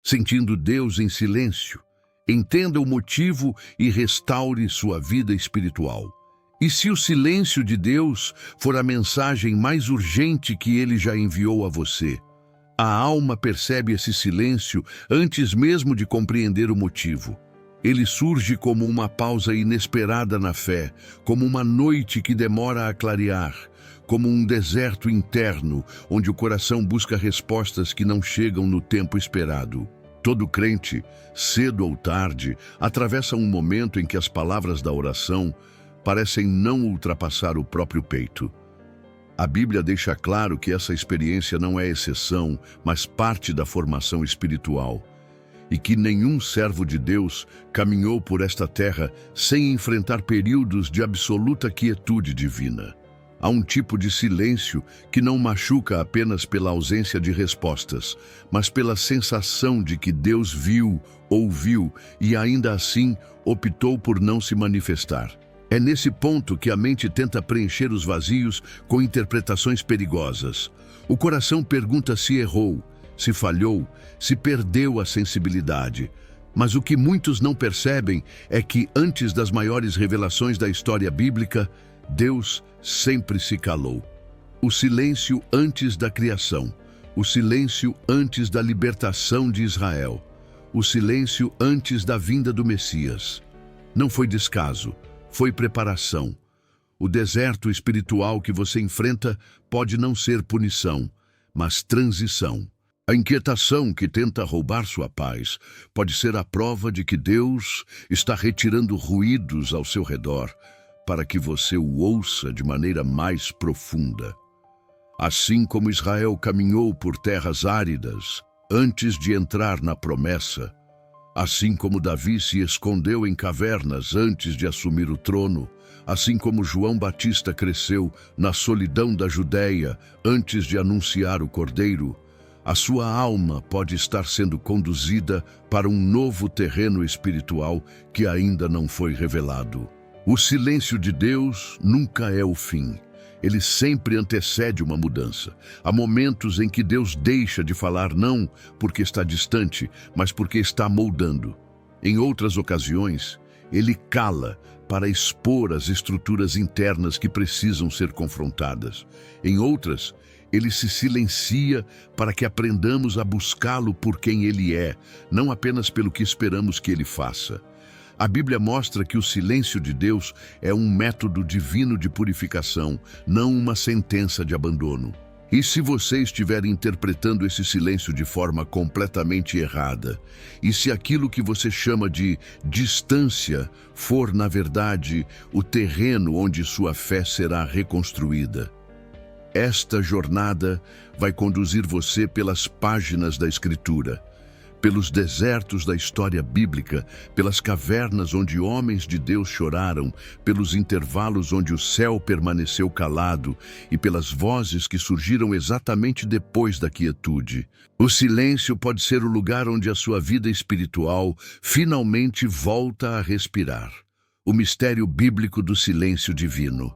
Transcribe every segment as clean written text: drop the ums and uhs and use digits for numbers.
sentindo Deus em silêncio. Entenda o motivo e restaure sua vida espiritual. E se o silêncio de Deus for a mensagem mais urgente que Ele já enviou a você? A alma percebe esse silêncio antes mesmo de compreender o motivo. Ele surge como uma pausa inesperada na fé, como uma noite que demora a clarear, como um deserto interno onde o coração busca respostas que não chegam no tempo esperado. Todo crente, cedo ou tarde, atravessa um momento em que as palavras da oração parecem não ultrapassar o próprio peito. A Bíblia deixa claro que essa experiência não é exceção, mas parte da formação espiritual, e que nenhum servo de Deus caminhou por esta terra sem enfrentar períodos de absoluta quietude divina. Há um tipo de silêncio que não machuca apenas pela ausência de respostas, mas pela sensação de que Deus viu, ouviu e ainda assim optou por não se manifestar. É nesse ponto que a mente tenta preencher os vazios com interpretações perigosas. O coração pergunta se errou, se falhou, se perdeu a sensibilidade. Mas o que muitos não percebem é que, antes das maiores revelações da história bíblica, Deus sempre se calou. O silêncio antes da criação, o silêncio antes da libertação de Israel, o silêncio antes da vinda do Messias. Não foi descaso, foi preparação. O deserto espiritual que você enfrenta pode não ser punição, mas transição. A inquietação que tenta roubar sua paz pode ser a prova de que Deus está retirando ruídos ao seu redor para que você o ouça de maneira mais profunda. Assim como Israel caminhou por terras áridas antes de entrar na promessa, assim como Davi se escondeu em cavernas antes de assumir o trono, assim como João Batista cresceu na solidão da Judéia antes de anunciar o Cordeiro, a sua alma pode estar sendo conduzida para um novo terreno espiritual que ainda não foi revelado. O silêncio de Deus nunca é o fim. Ele sempre antecede uma mudança. Há momentos em que Deus deixa de falar não porque está distante, mas porque está moldando. Em outras ocasiões, Ele cala para expor as estruturas internas que precisam ser confrontadas. Em outras, Ele se silencia para que aprendamos a buscá-lo por quem Ele é, não apenas pelo que esperamos que Ele faça. A Bíblia mostra que o silêncio de Deus é um método divino de purificação, não uma sentença de abandono. E se você estiver interpretando esse silêncio de forma completamente errada, e se aquilo que você chama de distância for, na verdade, o terreno onde sua fé será reconstruída, esta jornada vai conduzir você pelas páginas da Escritura, pelos desertos da história bíblica, pelas cavernas onde homens de Deus choraram, pelos intervalos onde o céu permaneceu calado e pelas vozes que surgiram exatamente depois da quietude. O silêncio pode ser o lugar onde a sua vida espiritual finalmente volta a respirar. O mistério bíblico do silêncio divino.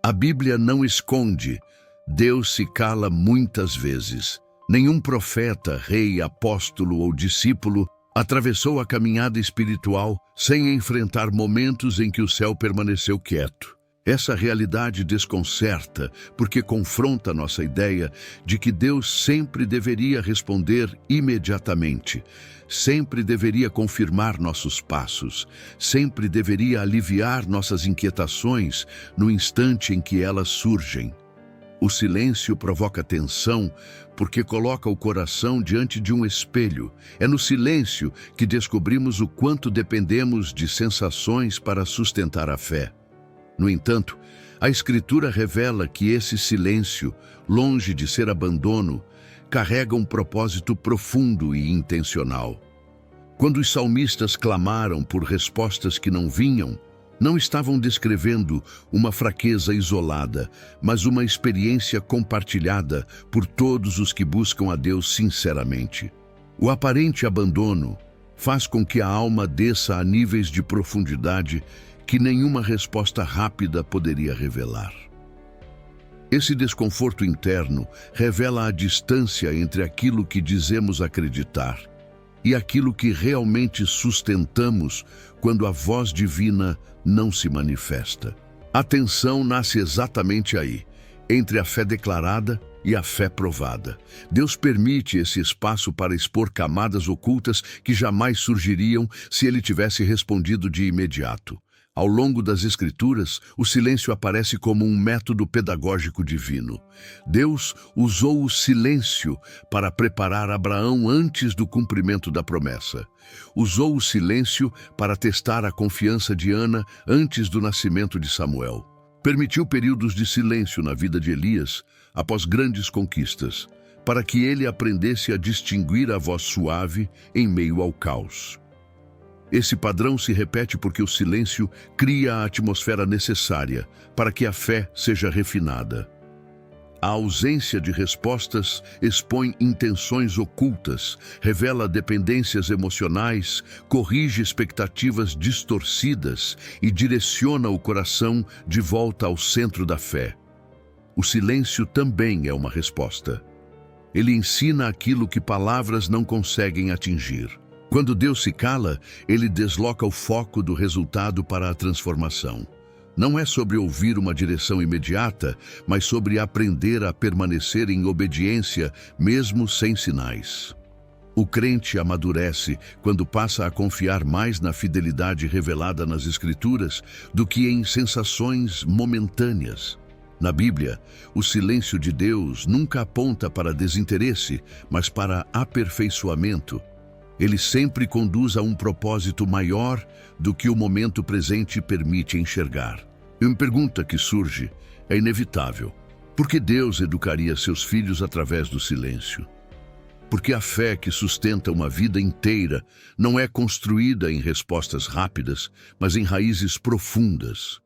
A Bíblia não esconde. Deus se cala muitas vezes. Nenhum profeta, rei, apóstolo ou discípulo atravessou a caminhada espiritual sem enfrentar momentos em que o céu permaneceu quieto. Essa realidade desconcerta porque confronta nossa ideia de que Deus sempre deveria responder imediatamente, sempre deveria confirmar nossos passos, sempre deveria aliviar nossas inquietações no instante em que elas surgem. O silêncio provoca tensão porque coloca o coração diante de um espelho. É no silêncio que descobrimos o quanto dependemos de sensações para sustentar a fé. No entanto, a Escritura revela que esse silêncio, longe de ser abandono, carrega um propósito profundo e intencional. Quando os salmistas clamaram por respostas que não vinham, não estavam descrevendo uma fraqueza isolada, mas uma experiência compartilhada por todos os que buscam a Deus sinceramente. O aparente abandono faz com que a alma desça a níveis de profundidade que nenhuma resposta rápida poderia revelar. Esse desconforto interno revela a distância entre aquilo que dizemos acreditar e aquilo que realmente sustentamos quando a voz divina não se manifesta. A tensão nasce exatamente aí, entre a fé declarada e a fé provada. Deus permite esse espaço para expor camadas ocultas que jamais surgiriam se ele tivesse respondido de imediato. Ao longo das Escrituras, o silêncio aparece como um método pedagógico divino. Deus usou o silêncio para preparar Abraão antes do cumprimento da promessa. Usou o silêncio para testar a confiança de Ana antes do nascimento de Samuel. Permitiu períodos de silêncio na vida de Elias após grandes conquistas, para que ele aprendesse a distinguir a voz suave em meio ao caos. Esse padrão se repete porque o silêncio cria a atmosfera necessária para que a fé seja refinada. A ausência de respostas expõe intenções ocultas, revela dependências emocionais, corrige expectativas distorcidas e direciona o coração de volta ao centro da fé. O silêncio também é uma resposta. Ele ensina aquilo que palavras não conseguem atingir. Quando Deus se cala, ele desloca o foco do resultado para a transformação. Não é sobre ouvir uma direção imediata, mas sobre aprender a permanecer em obediência, mesmo sem sinais. O crente amadurece quando passa a confiar mais na fidelidade revelada nas Escrituras do que em sensações momentâneas. Na Bíblia, o silêncio de Deus nunca aponta para desinteresse, mas para aperfeiçoamento. Ele sempre conduz a um propósito maior do que o momento presente permite enxergar. E uma pergunta que surge é inevitável. Por que Deus educaria seus filhos através do silêncio? Porque a fé que sustenta uma vida inteira não é construída em respostas rápidas, mas em raízes profundas.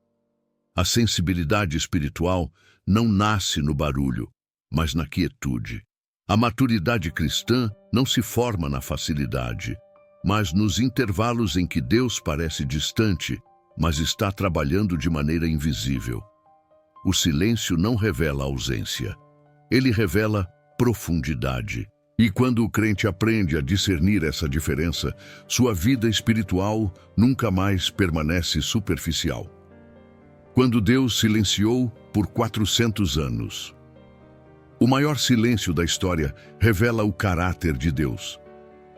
A sensibilidade espiritual não nasce no barulho, mas na quietude. A maturidade cristã não se forma na facilidade, mas nos intervalos em que Deus parece distante, mas está trabalhando de maneira invisível. O silêncio não revela ausência, ele revela profundidade. E quando o crente aprende a discernir essa diferença, sua vida espiritual nunca mais permanece superficial. Quando Deus silenciou por 400 anos. O maior silêncio da história revela o caráter de Deus.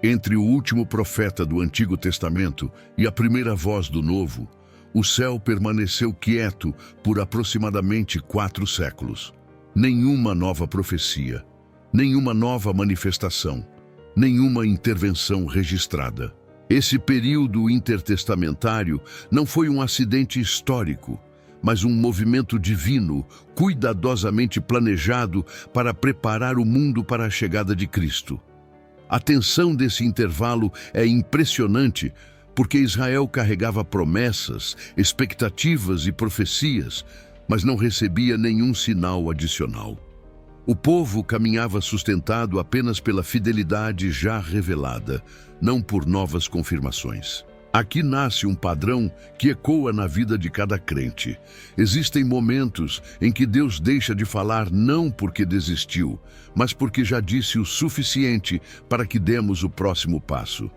Entre o último profeta do Antigo Testamento e a primeira voz do Novo, o céu permaneceu quieto por aproximadamente 4 séculos. Nenhuma nova profecia, nenhuma nova manifestação, nenhuma intervenção registrada. Esse período intertestamentário não foi um acidente histórico, mas um movimento divino, cuidadosamente planejado para preparar o mundo para a chegada de Cristo. A tensão desse intervalo é impressionante, porque Israel carregava promessas, expectativas e profecias, mas não recebia nenhum sinal adicional. O povo caminhava sustentado apenas pela fidelidade já revelada, não por novas confirmações. Aqui nasce um padrão que ecoa na vida de cada crente. Existem momentos em que Deus deixa de falar não porque desistiu, mas porque já disse o suficiente para que demos o próximo passo.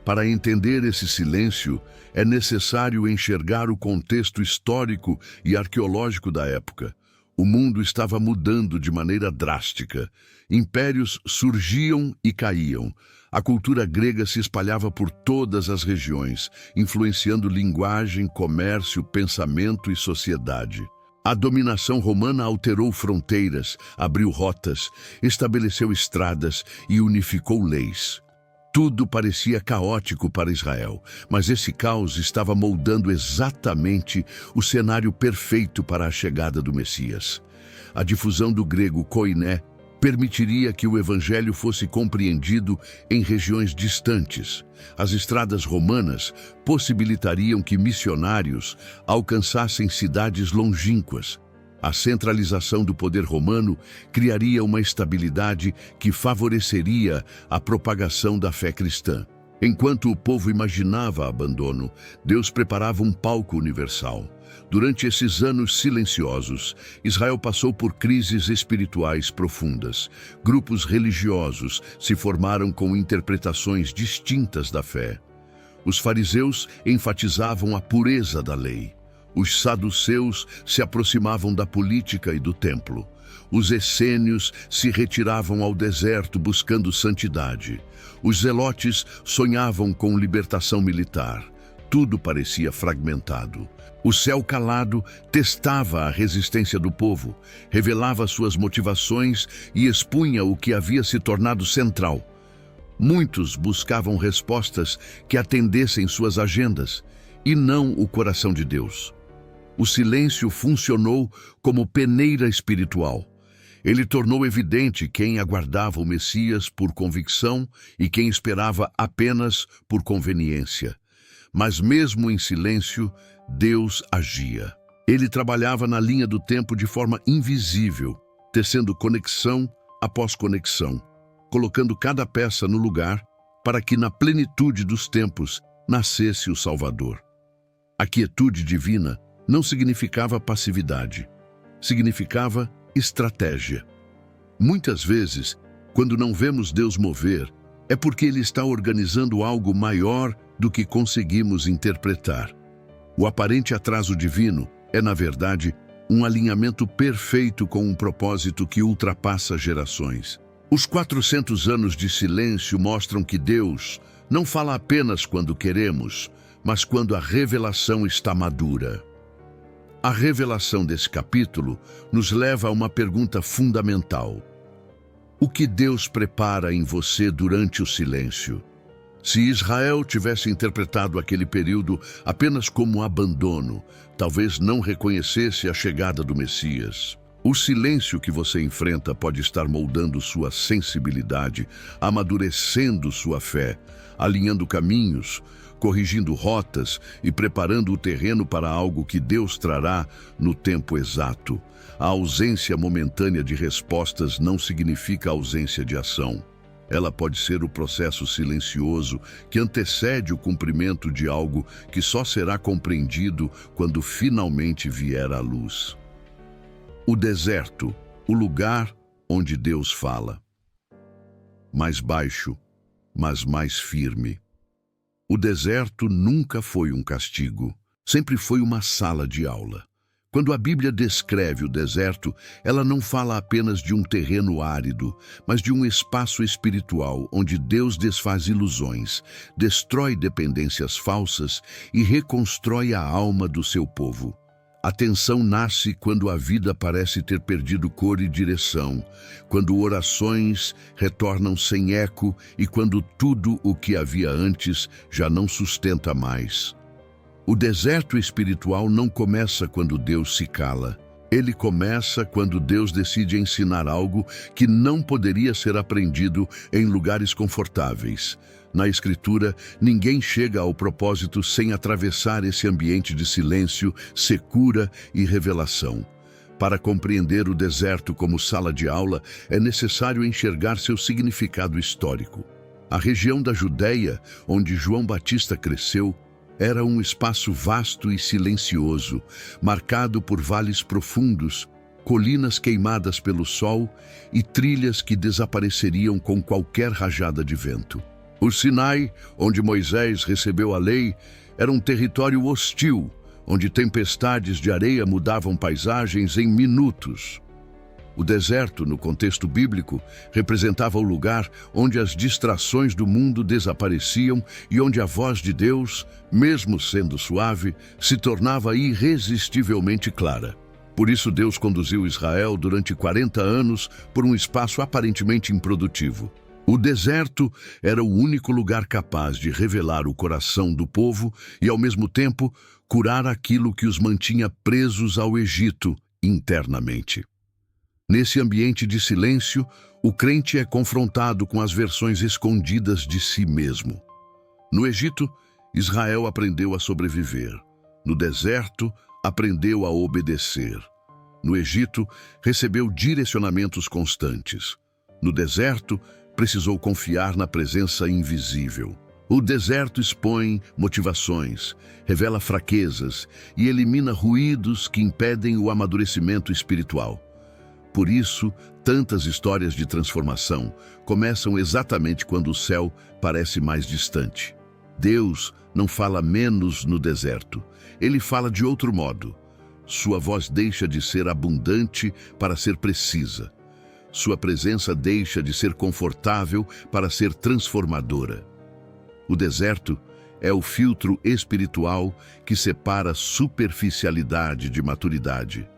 Para entender esse silêncio, é necessário enxergar o contexto histórico e arqueológico da época. O mundo estava mudando de maneira drástica. Impérios surgiam e caíam. A cultura grega se espalhava por todas as regiões, influenciando linguagem, comércio, pensamento e sociedade. A dominação romana alterou fronteiras, abriu rotas, estabeleceu estradas e unificou leis. Tudo parecia caótico para Israel, mas esse caos estava moldando exatamente o cenário perfeito para a chegada do Messias. A difusão do grego koiné permitiria que o evangelho fosse compreendido em regiões distantes. As estradas romanas possibilitariam que missionários alcançassem cidades longínquas. A centralização do poder romano criaria uma estabilidade que favoreceria a propagação da fé cristã. Enquanto o povo imaginava abandono, Deus preparava um palco universal. Durante esses anos silenciosos, Israel passou por crises espirituais profundas. Grupos religiosos se formaram com interpretações distintas da fé. Os fariseus enfatizavam a pureza da lei. Os saduceus se aproximavam da política e do templo. Os essênios se retiravam ao deserto buscando santidade. Os zelotes sonhavam com libertação militar. Tudo parecia fragmentado. O céu calado testava a resistência do povo, revelava suas motivações e expunha o que havia se tornado central. Muitos buscavam respostas que atendessem suas agendas, e não o coração de Deus. O silêncio funcionou como peneira espiritual. Ele tornou evidente quem aguardava o Messias por convicção e quem esperava apenas por conveniência. Mas mesmo em silêncio, Deus agia. Ele trabalhava na linha do tempo de forma invisível, tecendo conexão após conexão, colocando cada peça no lugar para que na plenitude dos tempos nascesse o Salvador. A quietude divina não significava passividade, significava estratégia. Muitas vezes, quando não vemos Deus mover, é porque Ele está organizando algo maior do que conseguimos interpretar. O aparente atraso divino é, na verdade, um alinhamento perfeito com um propósito que ultrapassa gerações. Os 400 anos de silêncio mostram que Deus não fala apenas quando queremos, mas quando a revelação está madura. A revelação desse capítulo nos leva a uma pergunta fundamental. O que Deus prepara em você durante o silêncio? Se Israel tivesse interpretado aquele período apenas como abandono, talvez não reconhecesse a chegada do Messias. O silêncio que você enfrenta pode estar moldando sua sensibilidade, amadurecendo sua fé, alinhando caminhos, corrigindo rotas e preparando o terreno para algo que Deus trará no tempo exato. A ausência momentânea de respostas não significa ausência de ação. Ela pode ser o processo silencioso que antecede o cumprimento de algo que só será compreendido quando finalmente vier à luz. O deserto, o lugar onde Deus fala. Mais baixo, mas mais firme. O deserto nunca foi um castigo, sempre foi uma sala de aula. Quando a Bíblia descreve o deserto, ela não fala apenas de um terreno árido, mas de um espaço espiritual onde Deus desfaz ilusões, destrói dependências falsas e reconstrói a alma do seu povo. A tensão nasce quando a vida parece ter perdido cor e direção, quando orações retornam sem eco e quando tudo o que havia antes já não sustenta mais. O deserto espiritual não começa quando Deus se cala. Ele começa quando Deus decide ensinar algo que não poderia ser aprendido em lugares confortáveis. Na Escritura, ninguém chega ao propósito sem atravessar esse ambiente de silêncio, secura e revelação. Para compreender o deserto como sala de aula, é necessário enxergar seu significado histórico. A região da Judéia, onde João Batista cresceu, era um espaço vasto e silencioso, marcado por vales profundos, colinas queimadas pelo sol e trilhas que desapareceriam com qualquer rajada de vento. O Sinai, onde Moisés recebeu a lei, era um território hostil, onde tempestades de areia mudavam paisagens em minutos. O deserto, no contexto bíblico, representava o lugar onde as distrações do mundo desapareciam e onde a voz de Deus, mesmo sendo suave, se tornava irresistivelmente clara. Por isso Deus conduziu Israel durante 40 anos por um espaço aparentemente improdutivo. O deserto era o único lugar capaz de revelar o coração do povo e, ao mesmo tempo, curar aquilo que os mantinha presos ao Egito internamente. Nesse ambiente de silêncio, o crente é confrontado com as versões escondidas de si mesmo. No Egito, Israel aprendeu a sobreviver. No deserto, aprendeu a obedecer. No Egito, recebeu direcionamentos constantes. No deserto, precisou confiar na presença invisível. O deserto expõe motivações, revela fraquezas e elimina ruídos que impedem o amadurecimento espiritual. Por isso, tantas histórias de transformação começam exatamente quando o céu parece mais distante. Deus não fala menos no deserto, ele fala de outro modo. Sua voz deixa de ser abundante para ser precisa. Sua presença deixa de ser confortável para ser transformadora. O deserto é o filtro espiritual que separa superficialidade de maturidade.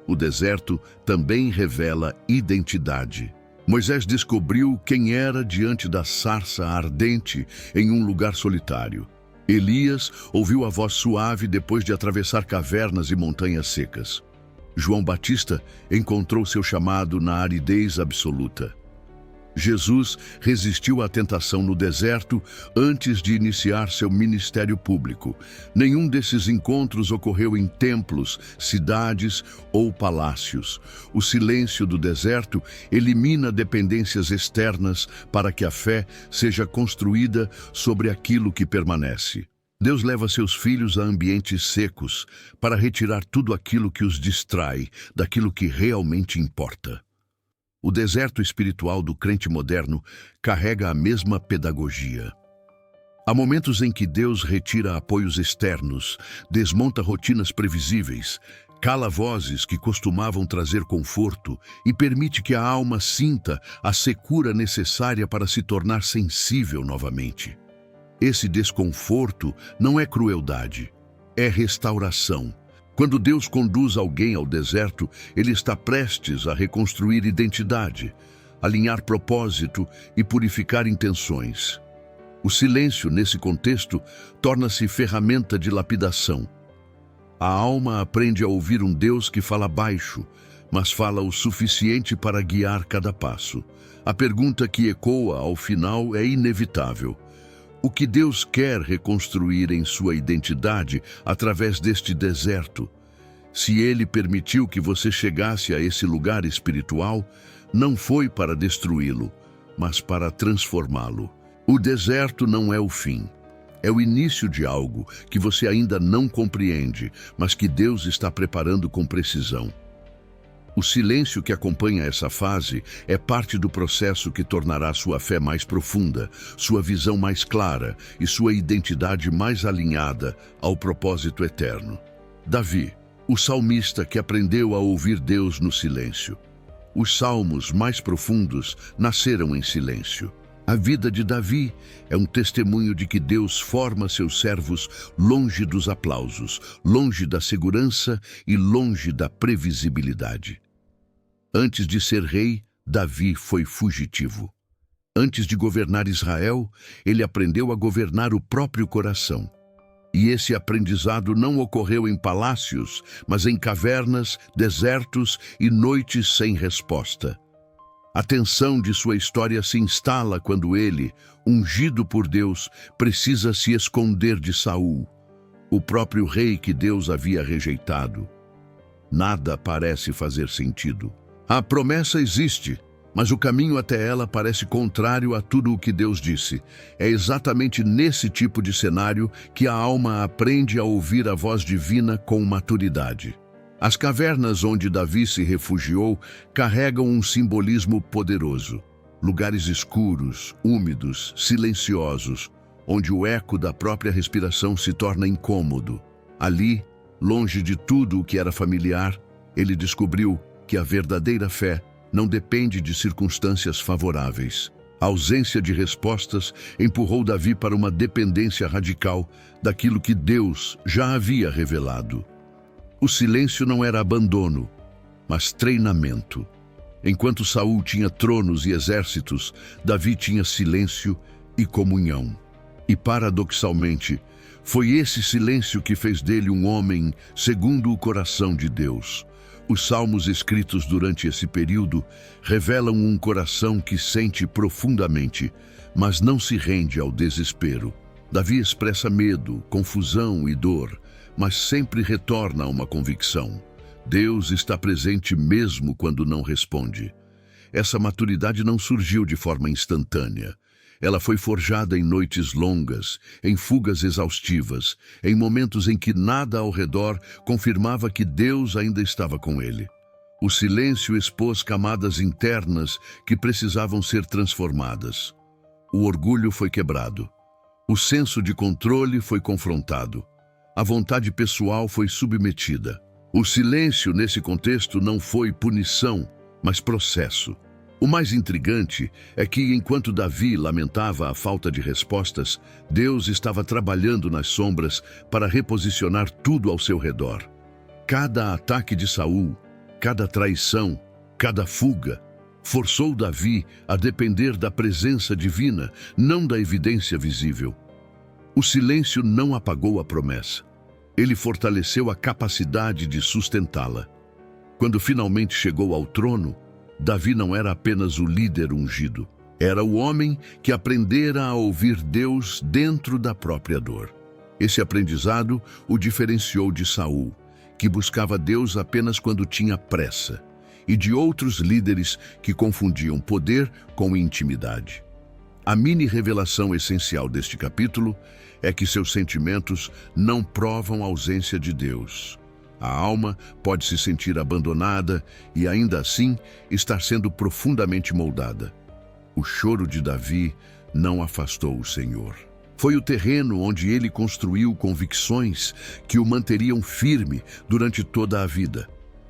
O deserto também revela identidade. Moisés descobriu quem era diante da sarça ardente em um lugar solitário. Elias ouviu a voz suave depois de atravessar cavernas e montanhas secas. João Batista encontrou seu chamado na aridez absoluta. Jesus resistiu à tentação no deserto antes de iniciar seu ministério público. Nenhum desses encontros ocorreu em templos, cidades ou palácios. O silêncio do deserto elimina dependências externas para que a fé seja construída sobre aquilo que permanece. Deus leva seus filhos a ambientes secos para retirar tudo aquilo que os distrai daquilo que realmente importa. O deserto espiritual do crente moderno carrega a mesma pedagogia. Há momentos em que Deus retira apoios externos, desmonta rotinas previsíveis, cala vozes que costumavam trazer conforto e permite que a alma sinta a secura necessária para se tornar sensível novamente. Esse desconforto não é crueldade, é restauração. Quando Deus conduz alguém ao deserto, ele está prestes a reconstruir identidade, alinhar propósito e purificar intenções. O silêncio, nesse contexto, torna-se ferramenta de lapidação. A alma aprende a ouvir um Deus que fala baixo, mas fala o suficiente para guiar cada passo. A pergunta que ecoa ao final é inevitável. O que Deus quer reconstruir em sua identidade através deste deserto? Se Ele permitiu que você chegasse a esse lugar espiritual, não foi para destruí-lo, mas para transformá-lo. O deserto não é o fim. É o início de algo que você ainda não compreende, mas que Deus está preparando com precisão. O silêncio que acompanha essa fase é parte do processo que tornará sua fé mais profunda, sua visão mais clara e sua identidade mais alinhada ao propósito eterno. Davi, o salmista que aprendeu a ouvir Deus no silêncio. Os salmos mais profundos nasceram em silêncio. A vida de Davi é um testemunho de que Deus forma seus servos longe dos aplausos, longe da segurança e longe da previsibilidade. Antes de ser rei, Davi foi fugitivo. Antes de governar Israel, ele aprendeu a governar o próprio coração. E esse aprendizado não ocorreu em palácios, mas em cavernas, desertos e noites sem resposta. A tensão de sua história se instala quando ele, ungido por Deus, precisa se esconder de Saul, o próprio rei que Deus havia rejeitado. Nada parece fazer sentido. A promessa existe, mas o caminho até ela parece contrário a tudo o que Deus disse. É exatamente nesse tipo de cenário que a alma aprende a ouvir a voz divina com maturidade. As cavernas onde Davi se refugiou carregam um simbolismo poderoso. Lugares escuros, úmidos, silenciosos, onde o eco da própria respiração se torna incômodo. Ali, longe de tudo o que era familiar, ele descobriu que a verdadeira fé não depende de circunstâncias favoráveis. A ausência de respostas empurrou Davi para uma dependência radical daquilo que Deus já havia revelado. O silêncio não era abandono, mas treinamento. Enquanto Saul tinha tronos e exércitos, Davi tinha silêncio e comunhão. E, paradoxalmente, foi esse silêncio que fez dele um homem segundo o coração de Deus. Os salmos escritos durante esse período revelam um coração que sente profundamente, mas não se rende ao desespero. Davi expressa medo, confusão e dor, mas sempre retorna a uma convicção. Deus está presente mesmo quando não responde. Essa maturidade não surgiu de forma instantânea. Ela foi forjada em noites longas, em fugas exaustivas, em momentos em que nada ao redor confirmava que Deus ainda estava com ele. O silêncio expôs camadas internas que precisavam ser transformadas. O orgulho foi quebrado. O senso de controle foi confrontado. A vontade pessoal foi submetida. O silêncio, nesse contexto, não foi punição, mas processo. O mais intrigante é que, enquanto Davi lamentava a falta de respostas, Deus estava trabalhando nas sombras para reposicionar tudo ao seu redor. Cada ataque de Saul, cada traição, cada fuga, forçou Davi a depender da presença divina, não da evidência visível. O silêncio não apagou a promessa. Ele fortaleceu a capacidade de sustentá-la. Quando finalmente chegou ao trono, Davi não era apenas o líder ungido. Era o homem que aprendera a ouvir Deus dentro da própria dor. Esse aprendizado o diferenciou de Saul, que buscava Deus apenas quando tinha pressa, e de outros líderes que confundiam poder com intimidade. A mini-revelação essencial deste capítulo é que seus sentimentos não provam a ausência de Deus. A alma pode se sentir abandonada e, ainda assim, estar sendo profundamente moldada. O choro de Davi não afastou o Senhor. Foi o terreno onde ele construiu convicções que o manteriam firme durante toda a vida.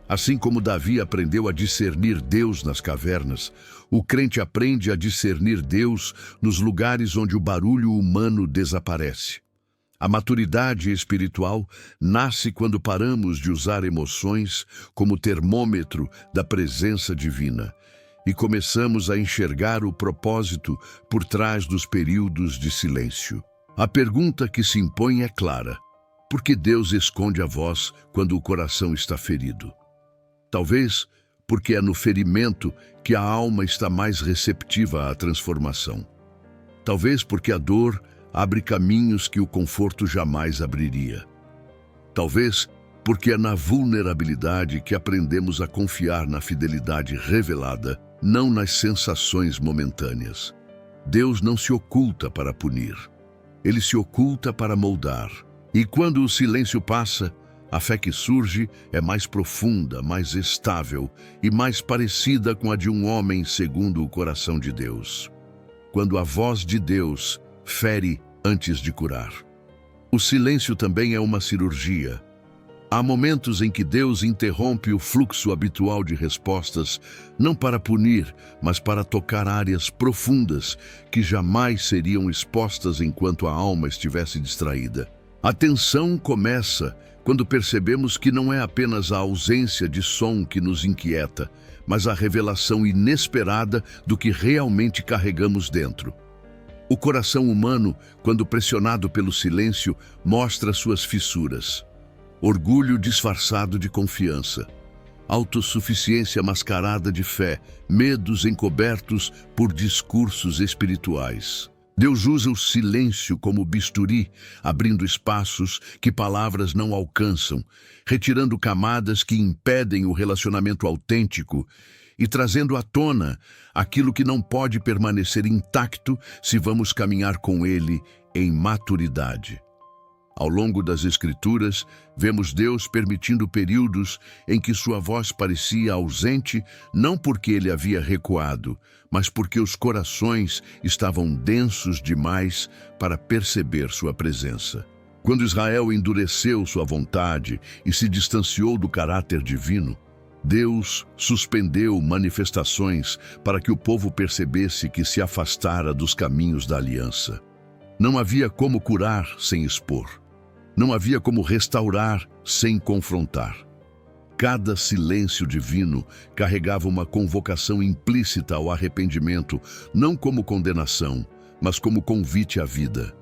Assim como Davi aprendeu a discernir Deus nas cavernas, o crente aprende a discernir Deus nos lugares onde o barulho humano desaparece. A maturidade espiritual nasce quando paramos de usar emoções como termômetro da presença divina e começamos a enxergar o propósito por trás dos períodos de silêncio. A pergunta que se impõe é clara: por que Deus esconde a voz quando o coração está ferido? Talvez porque é no ferimento que a alma está mais receptiva à transformação. Talvez porque a dor abre caminhos que o conforto jamais abriria. Talvez porque é na vulnerabilidade que aprendemos a confiar na fidelidade revelada, não nas sensações momentâneas. Deus não se oculta para punir. Ele se oculta para moldar. E quando o silêncio passa, a fé que surge é mais profunda, mais estável e mais parecida com a de um homem segundo o coração de Deus. Quando a voz de Deus fere antes de curar. O silêncio também é uma cirurgia. Há momentos em que Deus interrompe o fluxo habitual de respostas, não para punir, mas para tocar áreas profundas que jamais seriam expostas enquanto a alma estivesse distraída. A tensão começa quando percebemos que não é apenas a ausência de som que nos inquieta, mas a revelação inesperada do que realmente carregamos dentro. O coração humano, quando pressionado pelo silêncio, mostra suas fissuras. Orgulho disfarçado de confiança, autossuficiência mascarada de fé, medos encobertos por discursos espirituais. Deus usa o silêncio como bisturi, abrindo espaços que palavras não alcançam, retirando camadas que impedem o relacionamento autêntico e trazendo à tona aquilo que não pode permanecer intacto se vamos caminhar com Ele em maturidade. Ao longo das Escrituras, vemos Deus permitindo períodos em que sua voz parecia ausente, não porque ele havia recuado, mas porque os corações estavam densos demais para perceber sua presença. Quando Israel endureceu sua vontade e se distanciou do caráter divino, Deus suspendeu manifestações para que o povo percebesse que se afastara dos caminhos da aliança. Não havia como curar sem expor. Não havia como restaurar sem confrontar. Cada silêncio divino carregava uma convocação implícita ao arrependimento, não como condenação, mas como convite à vida.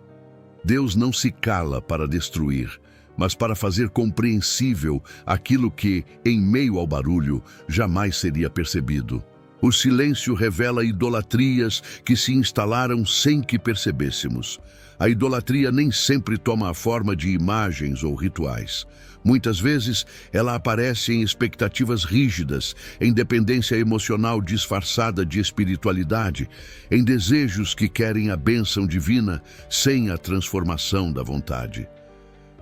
Deus não se cala para destruir, mas para fazer compreensível aquilo que, em meio ao barulho, jamais seria percebido. O silêncio revela idolatrias que se instalaram sem que percebêssemos. A idolatria nem sempre toma a forma de imagens ou rituais. Muitas vezes, ela aparece em expectativas rígidas, em dependência emocional disfarçada de espiritualidade, em desejos que querem a bênção divina sem a transformação da vontade.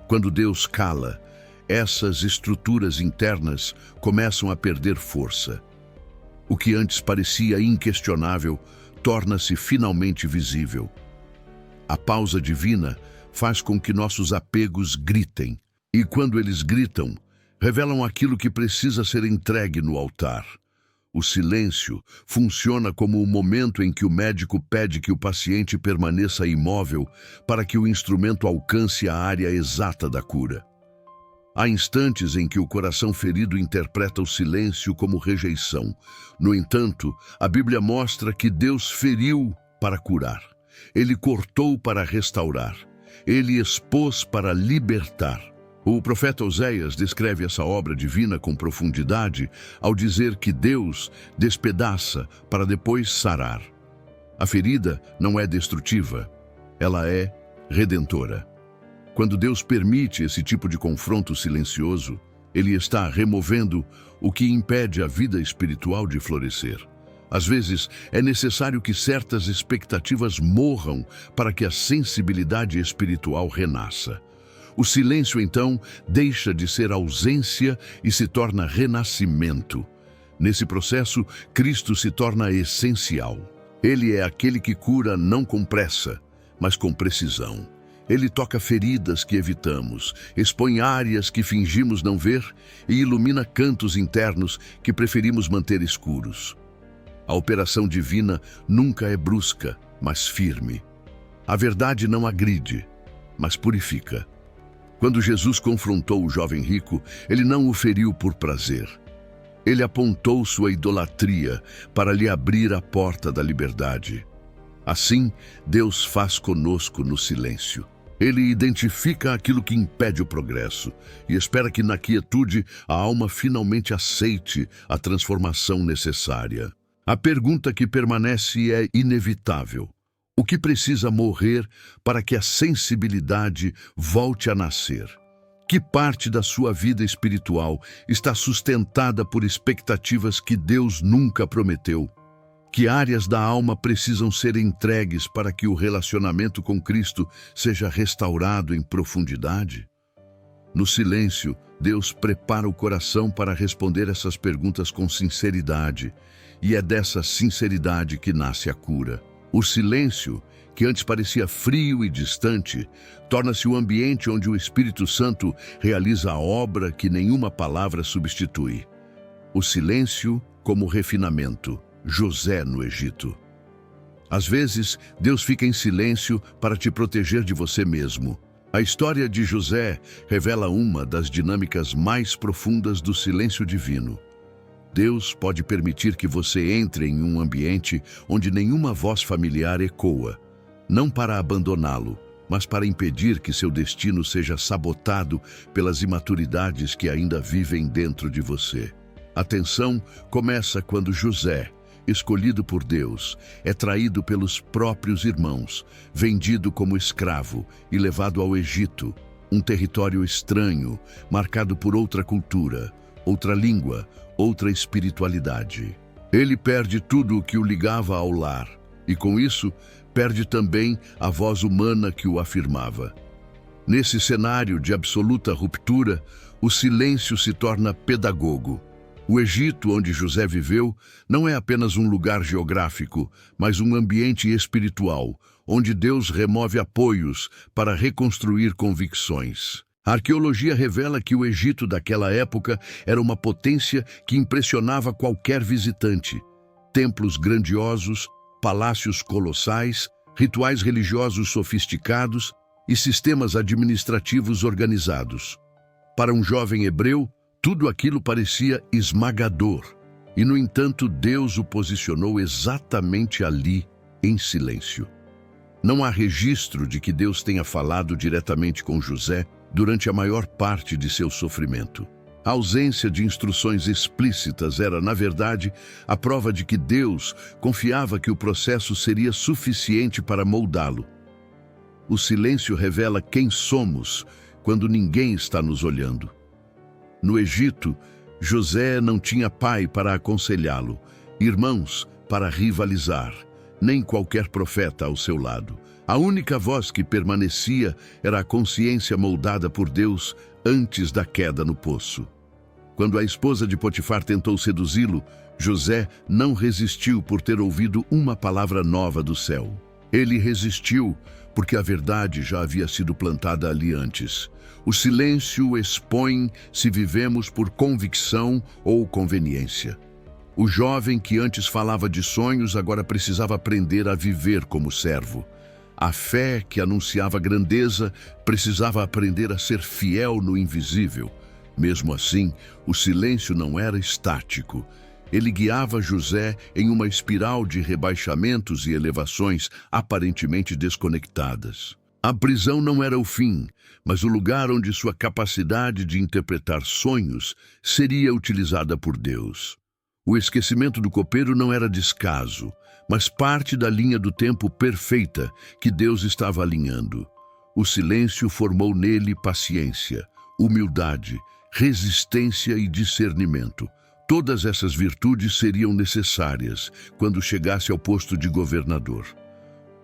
Quando Deus cala, essas estruturas internas começam a perder força. O que antes parecia inquestionável torna-se finalmente visível. A pausa divina faz com que nossos apegos gritem, e quando eles gritam, revelam aquilo que precisa ser entregue no altar. O silêncio funciona como o momento em que o médico pede que o paciente permaneça imóvel para que o instrumento alcance a área exata da cura. Há instantes em que o coração ferido interpreta o silêncio como rejeição. No entanto, a Bíblia mostra que Deus feriu para curar. Ele cortou para restaurar. Ele expôs para libertar. O profeta Oséias descreve essa obra divina com profundidade ao dizer que Deus despedaça para depois sarar. A ferida não é destrutiva, ela é redentora. Quando Deus permite esse tipo de confronto silencioso, Ele está removendo o que impede a vida espiritual de florescer. Às vezes, é necessário que certas expectativas morram para que a sensibilidade espiritual renasça. O silêncio, então, deixa de ser ausência e se torna renascimento. Nesse processo, Cristo se torna essencial. Ele é aquele que cura não com pressa, mas com precisão. Ele toca feridas que evitamos, expõe áreas que fingimos não ver e ilumina cantos internos que preferimos manter escuros. A operação divina nunca é brusca, mas firme. A verdade não agride, mas purifica. Quando Jesus confrontou o jovem rico, ele não o feriu por prazer. Ele apontou sua idolatria para lhe abrir a porta da liberdade. Assim, Deus faz conosco no silêncio. Ele identifica aquilo que impede o progresso e espera que na quietude a alma finalmente aceite a transformação necessária. A pergunta que permanece é inevitável. O que precisa morrer para que a sensibilidade volte a nascer? Que parte da sua vida espiritual está sustentada por expectativas que Deus nunca prometeu? Que áreas da alma precisam ser entregues para que o relacionamento com Cristo seja restaurado em profundidade? No silêncio, Deus prepara o coração para responder essas perguntas com sinceridade, e é dessa sinceridade que nasce a cura. O silêncio, que antes parecia frio e distante, torna-se o ambiente onde o Espírito Santo realiza a obra que nenhuma palavra substitui. O silêncio como refinamento. José no Egito. Às vezes, Deus fica em silêncio para te proteger de você mesmo. A história de José revela uma das dinâmicas mais profundas do silêncio divino. Deus pode permitir que você entre em um ambiente onde nenhuma voz familiar ecoa, não para abandoná-lo, mas para impedir que seu destino seja sabotado pelas imaturidades que ainda vivem dentro de você. A tensão começa quando José, escolhido por Deus, é traído pelos próprios irmãos, vendido como escravo e levado ao Egito, um território estranho, marcado por outra cultura, outra língua, outra espiritualidade. Ele perde tudo o que o ligava ao lar, e com isso, perde também a voz humana que o afirmava. Nesse cenário de absoluta ruptura, o silêncio se torna pedagogo. O Egito, onde José viveu, não é apenas um lugar geográfico, mas um ambiente espiritual, onde Deus remove apoios para reconstruir convicções. A arqueologia revela que o Egito daquela época era uma potência que impressionava qualquer visitante. Templos grandiosos, palácios colossais, rituais religiosos sofisticados e sistemas administrativos organizados. Para um jovem hebreu, tudo aquilo parecia esmagador, e no entanto Deus o posicionou exatamente ali, em silêncio. Não há registro de que Deus tenha falado diretamente com José durante a maior parte de seu sofrimento. A ausência de instruções explícitas era, na verdade, a prova de que Deus confiava que o processo seria suficiente para moldá-lo. O silêncio revela quem somos quando ninguém está nos olhando. No Egito, José não tinha pai para aconselhá-lo, irmãos para rivalizar, nem qualquer profeta ao seu lado. A única voz que permanecia era a consciência moldada por Deus antes da queda no poço. Quando a esposa de Potifar tentou seduzi-lo, José não resistiu por ter ouvido uma palavra nova do céu. Ele resistiu porque a verdade já havia sido plantada ali antes. O silêncio expõe se vivemos por convicção ou conveniência. O jovem que antes falava de sonhos agora precisava aprender a viver como servo. A fé que anunciava grandeza precisava aprender a ser fiel no invisível. Mesmo assim, o silêncio não era estático. Ele guiava José em uma espiral de rebaixamentos e elevações aparentemente desconectadas. A prisão não era o fim, mas o lugar onde sua capacidade de interpretar sonhos seria utilizada por Deus. O esquecimento do copeiro não era descaso, mas parte da linha do tempo perfeita que Deus estava alinhando. O silêncio formou nele paciência, humildade, resistência e discernimento. Todas essas virtudes seriam necessárias quando chegasse ao posto de governador.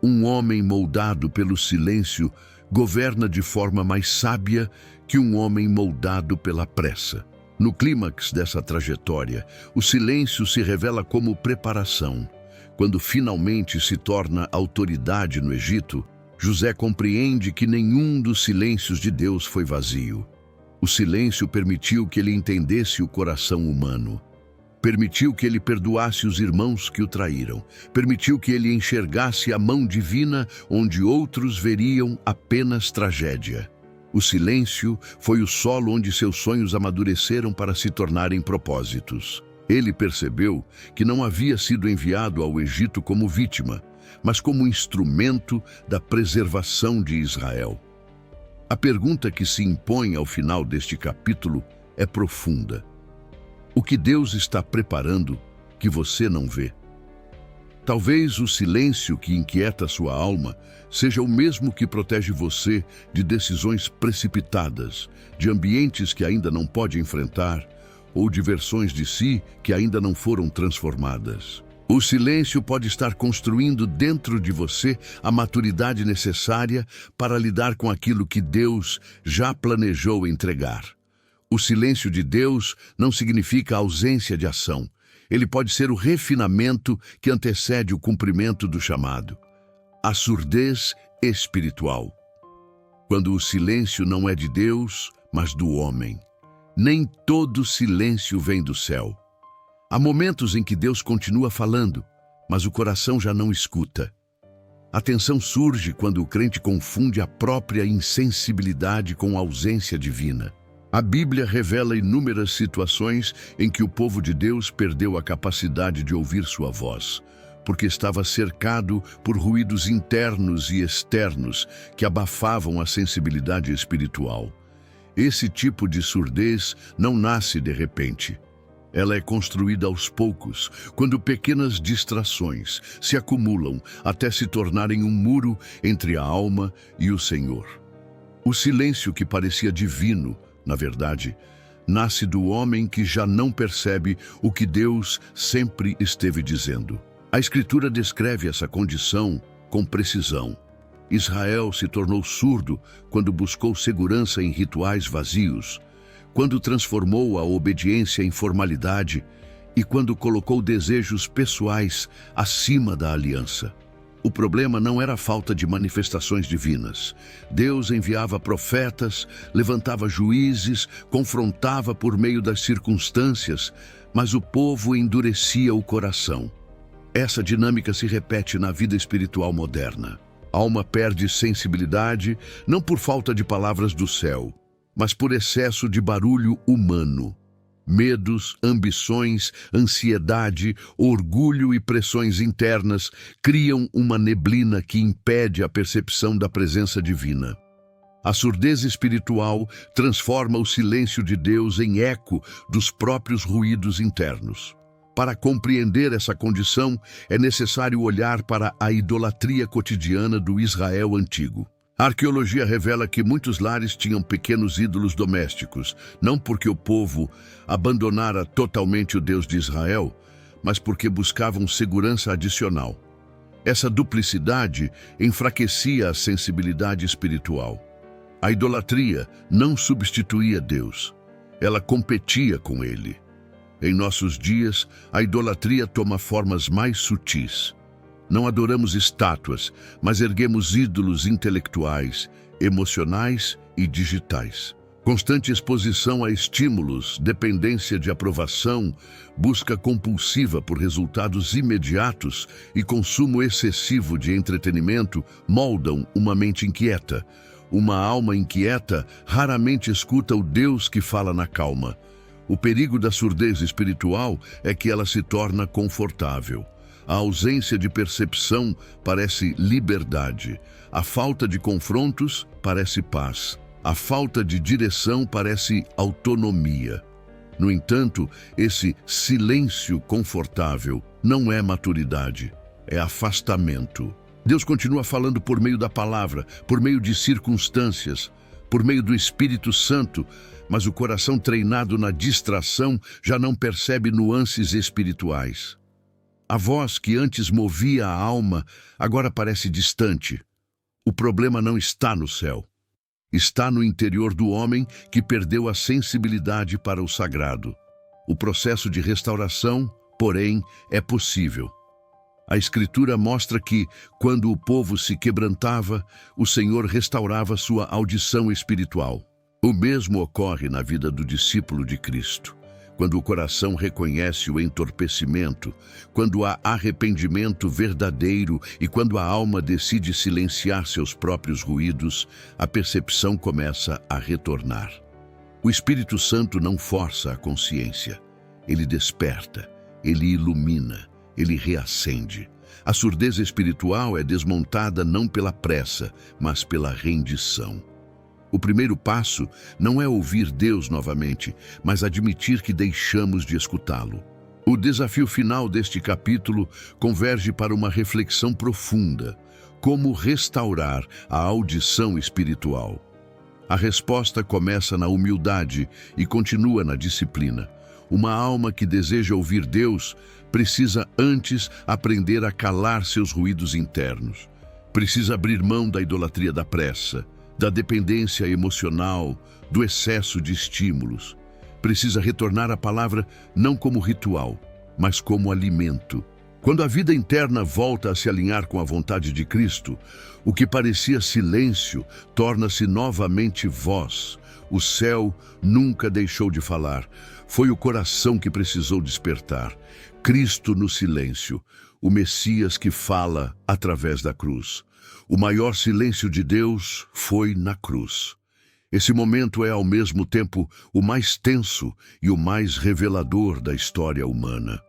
Um homem moldado pelo silêncio governa de forma mais sábia que um homem moldado pela pressa. No clímax dessa trajetória, o silêncio se revela como preparação. Quando finalmente se torna autoridade no Egito, José compreende que nenhum dos silêncios de Deus foi vazio. O silêncio permitiu que ele entendesse o coração humano. Permitiu que ele perdoasse os irmãos que o traíram. Permitiu que ele enxergasse a mão divina onde outros veriam apenas tragédia. O silêncio foi o solo onde seus sonhos amadureceram para se tornarem propósitos. Ele percebeu que não havia sido enviado ao Egito como vítima, mas como instrumento da preservação de Israel. A pergunta que se impõe ao final deste capítulo é profunda. O que Deus está preparando que você não vê? Talvez o silêncio que inquieta sua alma seja o mesmo que protege você de decisões precipitadas, de ambientes que ainda não pode enfrentar, ou de versões de si que ainda não foram transformadas. O silêncio pode estar construindo dentro de você a maturidade necessária para lidar com aquilo que Deus já planejou entregar. O silêncio de Deus não significa ausência de ação. Ele pode ser o refinamento que antecede o cumprimento do chamado. A surdez espiritual. Quando o silêncio não é de Deus, mas do homem. Nem todo silêncio vem do céu. Há momentos em que Deus continua falando, mas o coração já não escuta. A tensão surge quando o crente confunde a própria insensibilidade com a ausência divina. A Bíblia revela inúmeras situações em que o povo de Deus perdeu a capacidade de ouvir sua voz, porque estava cercado por ruídos internos e externos que abafavam a sensibilidade espiritual. Esse tipo de surdez não nasce de repente. Ela é construída aos poucos, quando pequenas distrações se acumulam até se tornarem um muro entre a alma e o Senhor. O silêncio que parecia divino, na verdade, nasce do homem que já não percebe o que Deus sempre esteve dizendo. A Escritura descreve essa condição com precisão. Israel se tornou surdo quando buscou segurança em rituais vazios, quando transformou a obediência em formalidade e quando colocou desejos pessoais acima da aliança. O problema não era a falta de manifestações divinas. Deus enviava profetas, levantava juízes, confrontava por meio das circunstâncias, mas o povo endurecia o coração. Essa dinâmica se repete na vida espiritual moderna. A alma perde sensibilidade, não por falta de palavras do céu, mas por excesso de barulho humano. Medos, ambições, ansiedade, orgulho e pressões internas criam uma neblina que impede a percepção da presença divina. A surdez espiritual transforma o silêncio de Deus em eco dos próprios ruídos internos. Para compreender essa condição, é necessário olhar para a idolatria cotidiana do Israel antigo. A arqueologia revela que muitos lares tinham pequenos ídolos domésticos, não porque o povo abandonara totalmente o Deus de Israel, mas porque buscavam segurança adicional. Essa duplicidade enfraquecia a sensibilidade espiritual. A idolatria não substituía Deus, ela competia com ele. Em nossos dias, a idolatria toma formas mais sutis. Não adoramos estátuas, mas erguemos ídolos intelectuais, emocionais e digitais. Constante exposição a estímulos, dependência de aprovação, busca compulsiva por resultados imediatos e consumo excessivo de entretenimento moldam uma mente inquieta. Uma alma inquieta raramente escuta o Deus que fala na calma. O perigo da surdez espiritual é que ela se torna confortável. A ausência de percepção parece liberdade. A falta de confrontos parece paz. A falta de direção parece autonomia. No entanto, esse silêncio confortável não é maturidade, é afastamento. Deus continua falando por meio da palavra, por meio de circunstâncias, por meio do Espírito Santo, mas o coração treinado na distração já não percebe nuances espirituais. A voz que antes movia a alma agora parece distante. O problema não está no céu. Está no interior do homem que perdeu a sensibilidade para o sagrado. O processo de restauração, porém, é possível. A Escritura mostra que, quando o povo se quebrantava, o Senhor restaurava sua audição espiritual. O mesmo ocorre na vida do discípulo de Cristo. Quando o coração reconhece o entorpecimento, quando há arrependimento verdadeiro e quando a alma decide silenciar seus próprios ruídos, a percepção começa a retornar. O Espírito Santo não força a consciência. Ele desperta, ele ilumina, ele reacende. A surdez espiritual é desmontada não pela pressa, mas pela rendição. O primeiro passo não é ouvir Deus novamente, mas admitir que deixamos de escutá-lo. O desafio final deste capítulo converge para uma reflexão profunda: como restaurar a audição espiritual. A resposta começa na humildade e continua na disciplina. Uma alma que deseja ouvir Deus precisa antes aprender a calar seus ruídos internos. Precisa abrir mão da idolatria da pressa, da dependência emocional, do excesso de estímulos. Precisa retornar à palavra não como ritual, mas como alimento. Quando a vida interna volta a se alinhar com a vontade de Cristo, o que parecia silêncio torna-se novamente voz. O céu nunca deixou de falar. Foi o coração que precisou despertar. Cristo no silêncio, o Messias que fala através da cruz. O maior silêncio de Deus foi na cruz. Esse momento é, ao mesmo tempo, o mais tenso e o mais revelador da história humana.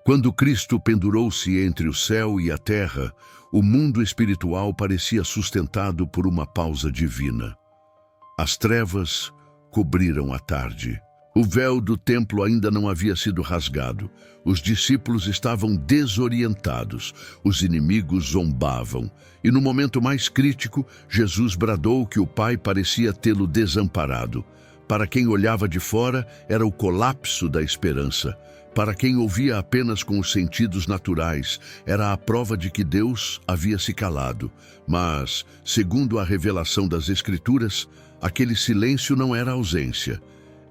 Quando Cristo pendurou-se entre o céu e a terra, o mundo espiritual parecia sustentado por uma pausa divina. As trevas cobriram a tarde. O véu do templo ainda não havia sido rasgado. Os discípulos estavam desorientados. Os inimigos zombavam. E no momento mais crítico, Jesus bradou que o Pai parecia tê-lo desamparado. Para quem olhava de fora, era o colapso da esperança. Para quem ouvia apenas com os sentidos naturais, era a prova de que Deus havia se calado. Mas, segundo a revelação das Escrituras, aquele silêncio não era ausência.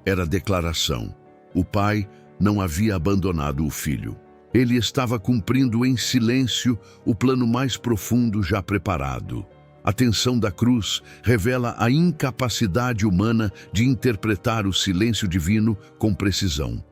Era declaração. O Pai não havia abandonado o Filho. Ele estava cumprindo em silêncio o plano mais profundo já preparado. A tensão da cruz revela a incapacidade humana de interpretar o silêncio divino com precisão.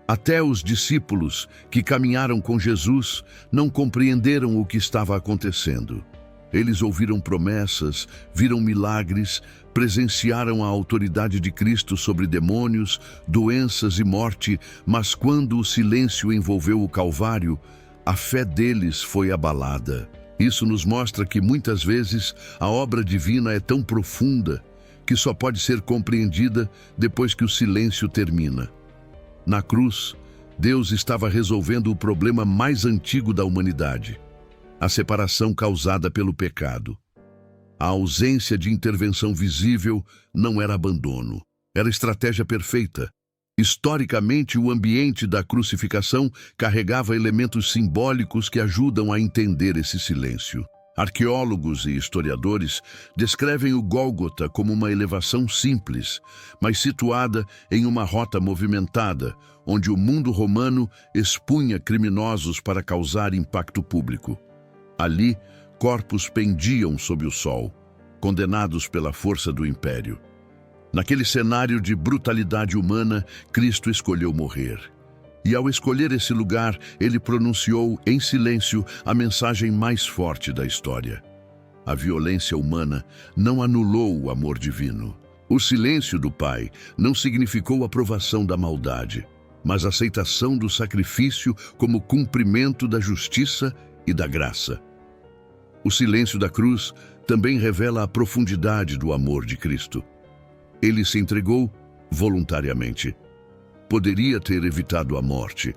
Até os discípulos que caminharam com Jesus não compreenderam o que estava acontecendo. Eles ouviram promessas, viram milagres, presenciaram a autoridade de Cristo sobre demônios, doenças e morte, mas quando o silêncio envolveu o Calvário, a fé deles foi abalada. Isso nos mostra que muitas vezes a obra divina é tão profunda que só pode ser compreendida depois que o silêncio termina. Na cruz, Deus estava resolvendo o problema mais antigo da humanidade, a separação causada pelo pecado. A ausência de intervenção visível não era abandono, era estratégia perfeita. Historicamente, o ambiente da crucificação carregava elementos simbólicos que ajudam a entender esse silêncio. Arqueólogos e historiadores descrevem o Gólgota como uma elevação simples, mas situada em uma rota movimentada, onde o mundo romano expunha criminosos para causar impacto público. Ali, corpos pendiam sob o sol, condenados pela força do império. Naquele cenário de brutalidade humana, Cristo escolheu morrer. E ao escolher esse lugar, ele pronunciou em silêncio a mensagem mais forte da história. A violência humana não anulou o amor divino. O silêncio do Pai não significou aprovação da maldade, mas aceitação do sacrifício como cumprimento da justiça e da graça. O silêncio da cruz também revela a profundidade do amor de Cristo. Ele se entregou voluntariamente. Poderia ter evitado a morte.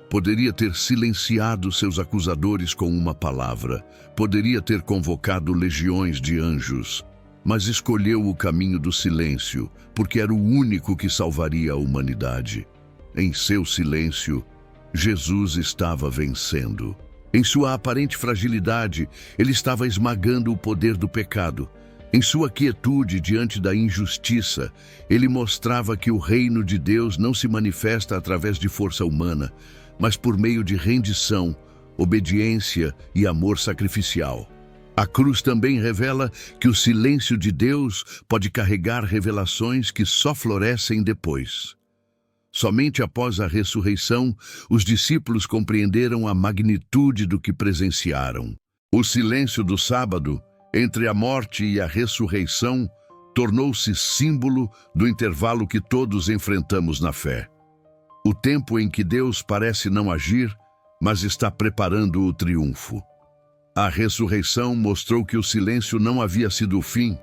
Poderia ter silenciado seus acusadores com uma palavra. Poderia ter convocado legiões de anjos. Mas escolheu o caminho do silêncio, porque era o único que salvaria a humanidade. Em seu silêncio, Jesus estava vencendo. Em sua aparente fragilidade, ele estava esmagando o poder do pecado. Em sua quietude diante da injustiça, ele mostrava que o reino de Deus não se manifesta através de força humana, mas por meio de rendição, obediência e amor sacrificial. A cruz também revela que o silêncio de Deus pode carregar revelações que só florescem depois. Somente após a ressurreição, os discípulos compreenderam a magnitude do que presenciaram. O silêncio do sábado, entre a morte e a ressurreição, tornou-se símbolo do intervalo que todos enfrentamos na fé. O tempo em que Deus parece não agir, mas está preparando o triunfo. A ressurreição mostrou que o silêncio não havia sido o fim,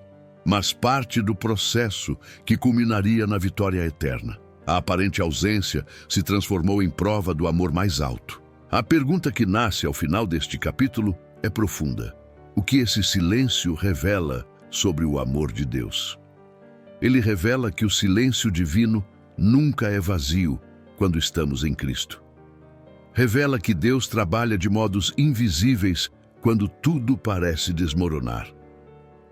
mas parte do processo que culminaria na vitória eterna. A aparente ausência se transformou em prova do amor mais alto. A pergunta que nasce ao final deste capítulo é profunda. O que esse silêncio revela sobre o amor de Deus? Ele revela que o silêncio divino nunca é vazio quando estamos em Cristo. Revela que Deus trabalha de modos invisíveis quando tudo parece desmoronar.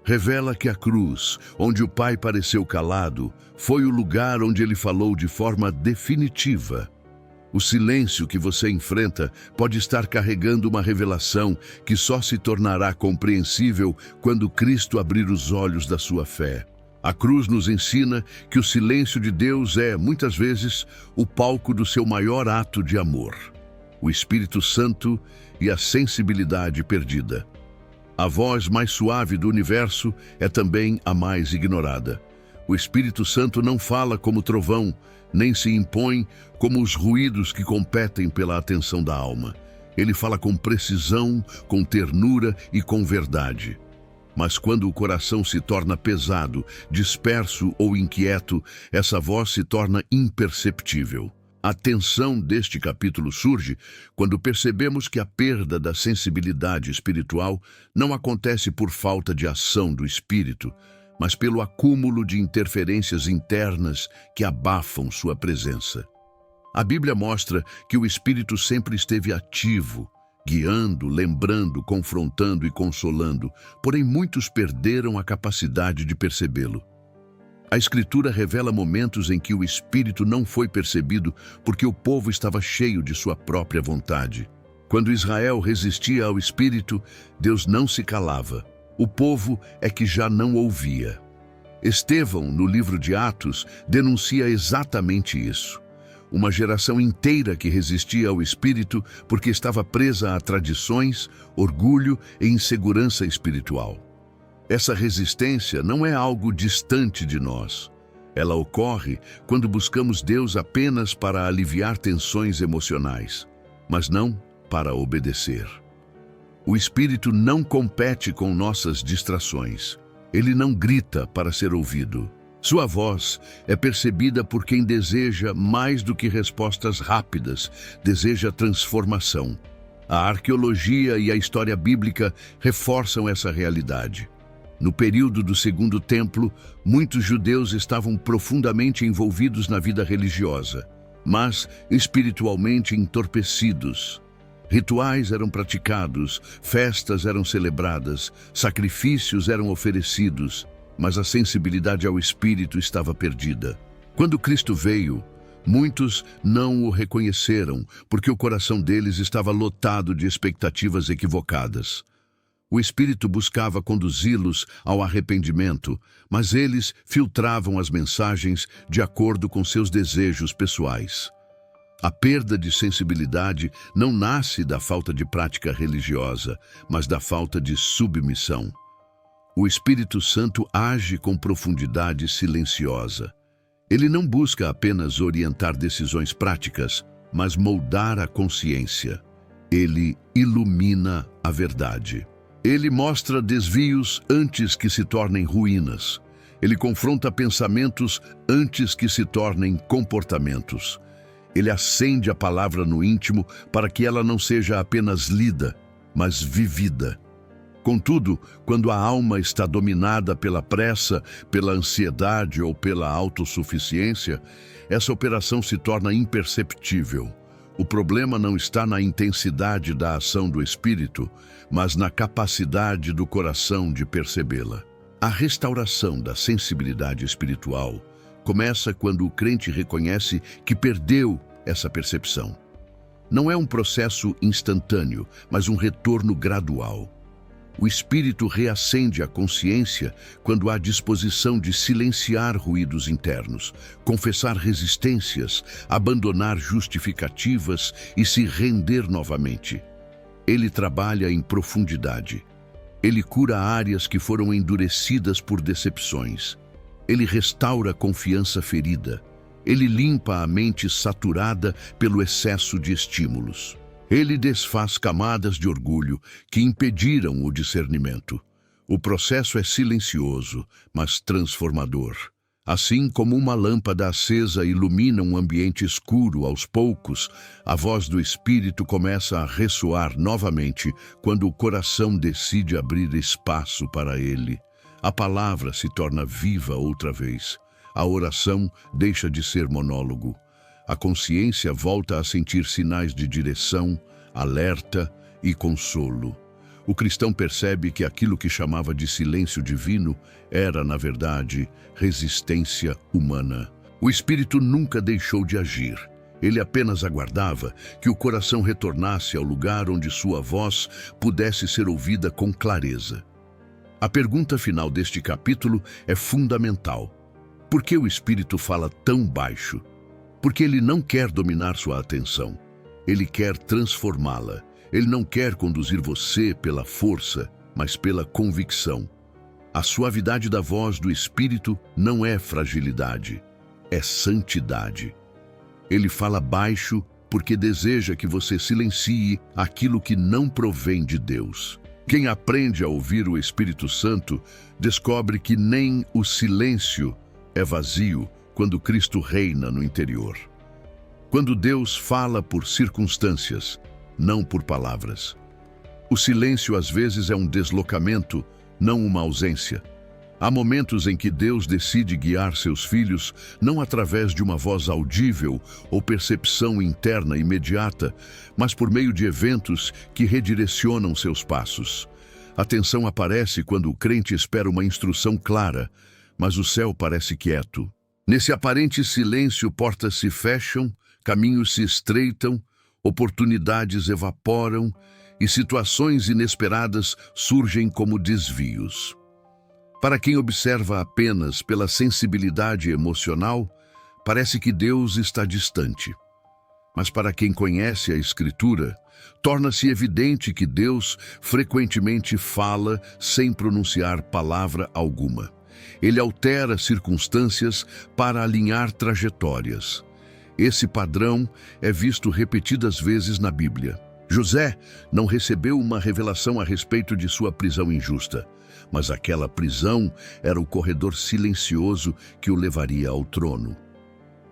Revela que a cruz, onde o Pai pareceu calado, foi o lugar onde ele falou de forma definitiva. O silêncio que você enfrenta pode estar carregando uma revelação que só se tornará compreensível quando Cristo abrir os olhos da sua fé. A cruz nos ensina que o silêncio de Deus é, muitas vezes, o palco do seu maior ato de amor, o Espírito Santo e a sensibilidade perdida. A voz mais suave do universo é também a mais ignorada. O Espírito Santo não fala como trovão, nem se impõe como os ruídos que competem pela atenção da alma. Ele fala com precisão, com ternura e com verdade. Mas quando o coração se torna pesado, disperso ou inquieto, essa voz se torna imperceptível. A tensão deste capítulo surge quando percebemos que a perda da sensibilidade espiritual não acontece por falta de ação do Espírito, mas pelo acúmulo de interferências internas que abafam sua presença. A Bíblia mostra que o Espírito sempre esteve ativo, guiando, lembrando, confrontando e consolando, porém muitos perderam a capacidade de percebê-lo. A Escritura revela momentos em que o Espírito não foi percebido porque o povo estava cheio de sua própria vontade. Quando Israel resistia ao Espírito, Deus não se calava. O povo é que já não ouvia. Estevão, no livro de Atos, denuncia exatamente isso. Uma geração inteira que resistia ao Espírito porque estava presa a tradições, orgulho e insegurança espiritual. Essa resistência não é algo distante de nós. Ela ocorre quando buscamos Deus apenas para aliviar tensões emocionais, mas não para obedecer. O Espírito não compete com nossas distrações. Ele não grita para ser ouvido. Sua voz é percebida por quem deseja mais do que respostas rápidas, deseja transformação. A arqueologia e a história bíblica reforçam essa realidade. No período do Segundo Templo, muitos judeus estavam profundamente envolvidos na vida religiosa, mas espiritualmente entorpecidos. Rituais eram praticados, festas eram celebradas, sacrifícios eram oferecidos, mas a sensibilidade ao Espírito estava perdida. Quando Cristo veio, muitos não o reconheceram, porque o coração deles estava lotado de expectativas equivocadas. O Espírito buscava conduzi-los ao arrependimento, mas eles filtravam as mensagens de acordo com seus desejos pessoais. A perda de sensibilidade não nasce da falta de prática religiosa, mas da falta de submissão. O Espírito Santo age com profundidade silenciosa. Ele não busca apenas orientar decisões práticas, mas moldar a consciência. Ele ilumina a verdade. Ele mostra desvios antes que se tornem ruínas. Ele confronta pensamentos antes que se tornem comportamentos. Ele acende a palavra no íntimo para que ela não seja apenas lida, mas vivida. Contudo, quando a alma está dominada pela pressa, pela ansiedade ou pela autossuficiência, essa operação se torna imperceptível. O problema não está na intensidade da ação do Espírito, mas na capacidade do coração de percebê-la. A restauração da sensibilidade espiritual começa quando o crente reconhece que perdeu essa percepção. Não é um processo instantâneo, mas um retorno gradual. O Espírito reacende a consciência quando há disposição de silenciar ruídos internos, confessar resistências, abandonar justificativas e se render novamente. Ele trabalha em profundidade. Ele cura áreas que foram endurecidas por decepções. Ele restaura a confiança ferida. Ele limpa a mente saturada pelo excesso de estímulos. Ele desfaz camadas de orgulho que impediram o discernimento. O processo é silencioso, mas transformador. Assim como uma lâmpada acesa ilumina um ambiente escuro aos poucos, a voz do Espírito começa a ressoar novamente quando o coração decide abrir espaço para ele. A palavra se torna viva outra vez. A oração deixa de ser monólogo. A consciência volta a sentir sinais de direção, alerta e consolo. O cristão percebe que aquilo que chamava de silêncio divino era, na verdade, resistência humana. O Espírito nunca deixou de agir. Ele apenas aguardava que o coração retornasse ao lugar onde sua voz pudesse ser ouvida com clareza. A pergunta final deste capítulo é fundamental. Por que o Espírito fala tão baixo? Porque ele não quer dominar sua atenção. Ele quer transformá-la. Ele não quer conduzir você pela força, mas pela convicção. A suavidade da voz do Espírito não é fragilidade, é santidade. Ele fala baixo porque deseja que você silencie aquilo que não provém de Deus. Quem aprende a ouvir o Espírito Santo descobre que nem o silêncio é vazio quando Cristo reina no interior. Quando Deus fala por circunstâncias, não por palavras. O silêncio às vezes é um deslocamento, não uma ausência. Há momentos em que Deus decide guiar seus filhos não através de uma voz audível ou percepção interna imediata, mas por meio de eventos que redirecionam seus passos. A tensão aparece quando o crente espera uma instrução clara, mas o céu parece quieto. Nesse aparente silêncio, portas se fecham, caminhos se estreitam, oportunidades evaporam e situações inesperadas surgem como desvios. Para quem observa apenas pela sensibilidade emocional, parece que Deus está distante. Mas para quem conhece a Escritura, torna-se evidente que Deus frequentemente fala sem pronunciar palavra alguma. Ele altera circunstâncias para alinhar trajetórias. Esse padrão é visto repetidas vezes na Bíblia. José não recebeu uma revelação a respeito de sua prisão injusta, mas aquela prisão era o corredor silencioso que o levaria ao trono.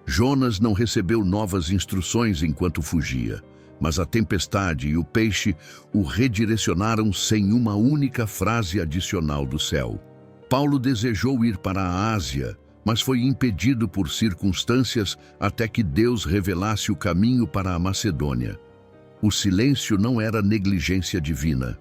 Jonas não recebeu novas instruções enquanto fugia, mas a tempestade e o peixe o redirecionaram sem uma única frase adicional do céu. Paulo desejou ir para a Ásia, mas foi impedido por circunstâncias até que Deus revelasse o caminho para a Macedônia. O silêncio não era negligência divina.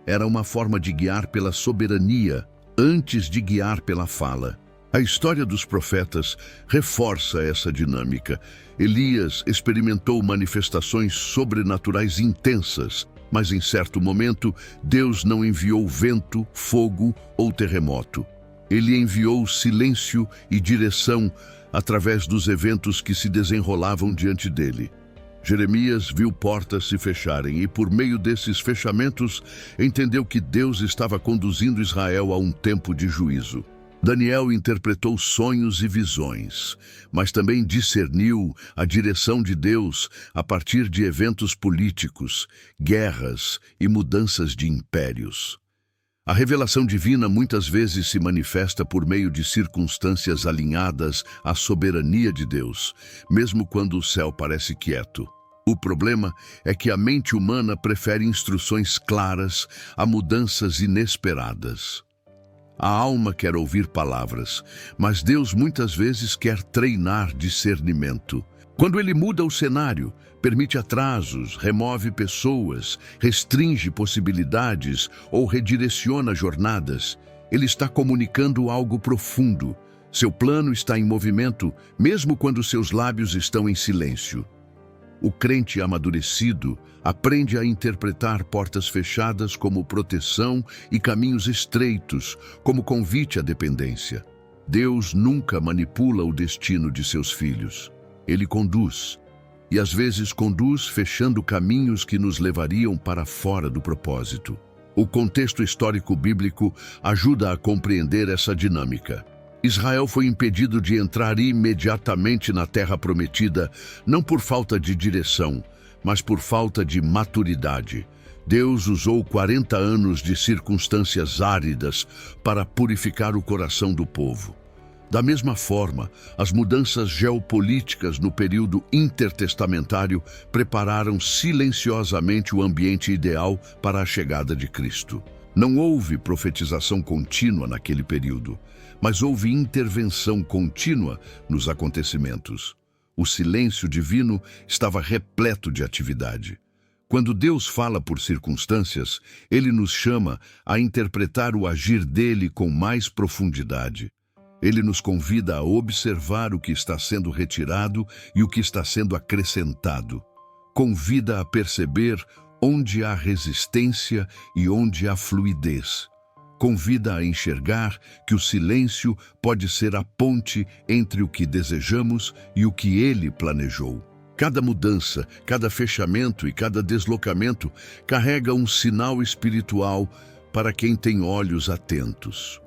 Era uma forma de guiar pela soberania antes de guiar pela fala. A história dos profetas reforça essa dinâmica. Elias experimentou manifestações sobrenaturais intensas, mas em certo momento Deus não enviou vento, fogo ou terremoto. Ele enviou silêncio e direção através dos eventos que se desenrolavam diante dele. Jeremias viu portas se fecharem e, por meio desses fechamentos, entendeu que Deus estava conduzindo Israel a um tempo de juízo. Daniel interpretou sonhos e visões, mas também discerniu a direção de Deus a partir de eventos políticos, guerras e mudanças de impérios. A revelação divina muitas vezes se manifesta por meio de circunstâncias alinhadas à soberania de Deus, mesmo quando o céu parece quieto. O problema é que a mente humana prefere instruções claras a mudanças inesperadas. A alma quer ouvir palavras, mas Deus muitas vezes quer treinar discernimento. Quando Ele muda o cenário, permite atrasos, remove pessoas, restringe possibilidades ou redireciona jornadas, Ele está comunicando algo profundo. Seu plano está em movimento, mesmo quando seus lábios estão em silêncio. O crente amadurecido aprende a interpretar portas fechadas como proteção e caminhos estreitos como convite à dependência. Deus nunca manipula o destino de seus filhos. Ele conduz, e às vezes conduz fechando caminhos que nos levariam para fora do propósito. O contexto histórico bíblico ajuda a compreender essa dinâmica. Israel foi impedido de entrar imediatamente na terra prometida, não por falta de direção, mas por falta de maturidade. Deus usou 40 anos de circunstâncias áridas para purificar o coração do povo. Da mesma forma, as mudanças geopolíticas no período intertestamentário prepararam silenciosamente o ambiente ideal para a chegada de Cristo. Não houve profetização contínua naquele período, mas houve intervenção contínua nos acontecimentos. O silêncio divino estava repleto de atividade. Quando Deus fala por circunstâncias, Ele nos chama a interpretar o agir dele com mais profundidade. Ele nos convida a observar o que está sendo retirado e o que está sendo acrescentado. Convida a perceber onde há resistência e onde há fluidez. Convida a enxergar que o silêncio pode ser a ponte entre o que desejamos e o que Ele planejou. Cada mudança, cada fechamento e cada deslocamento carrega um sinal espiritual para quem tem olhos atentos.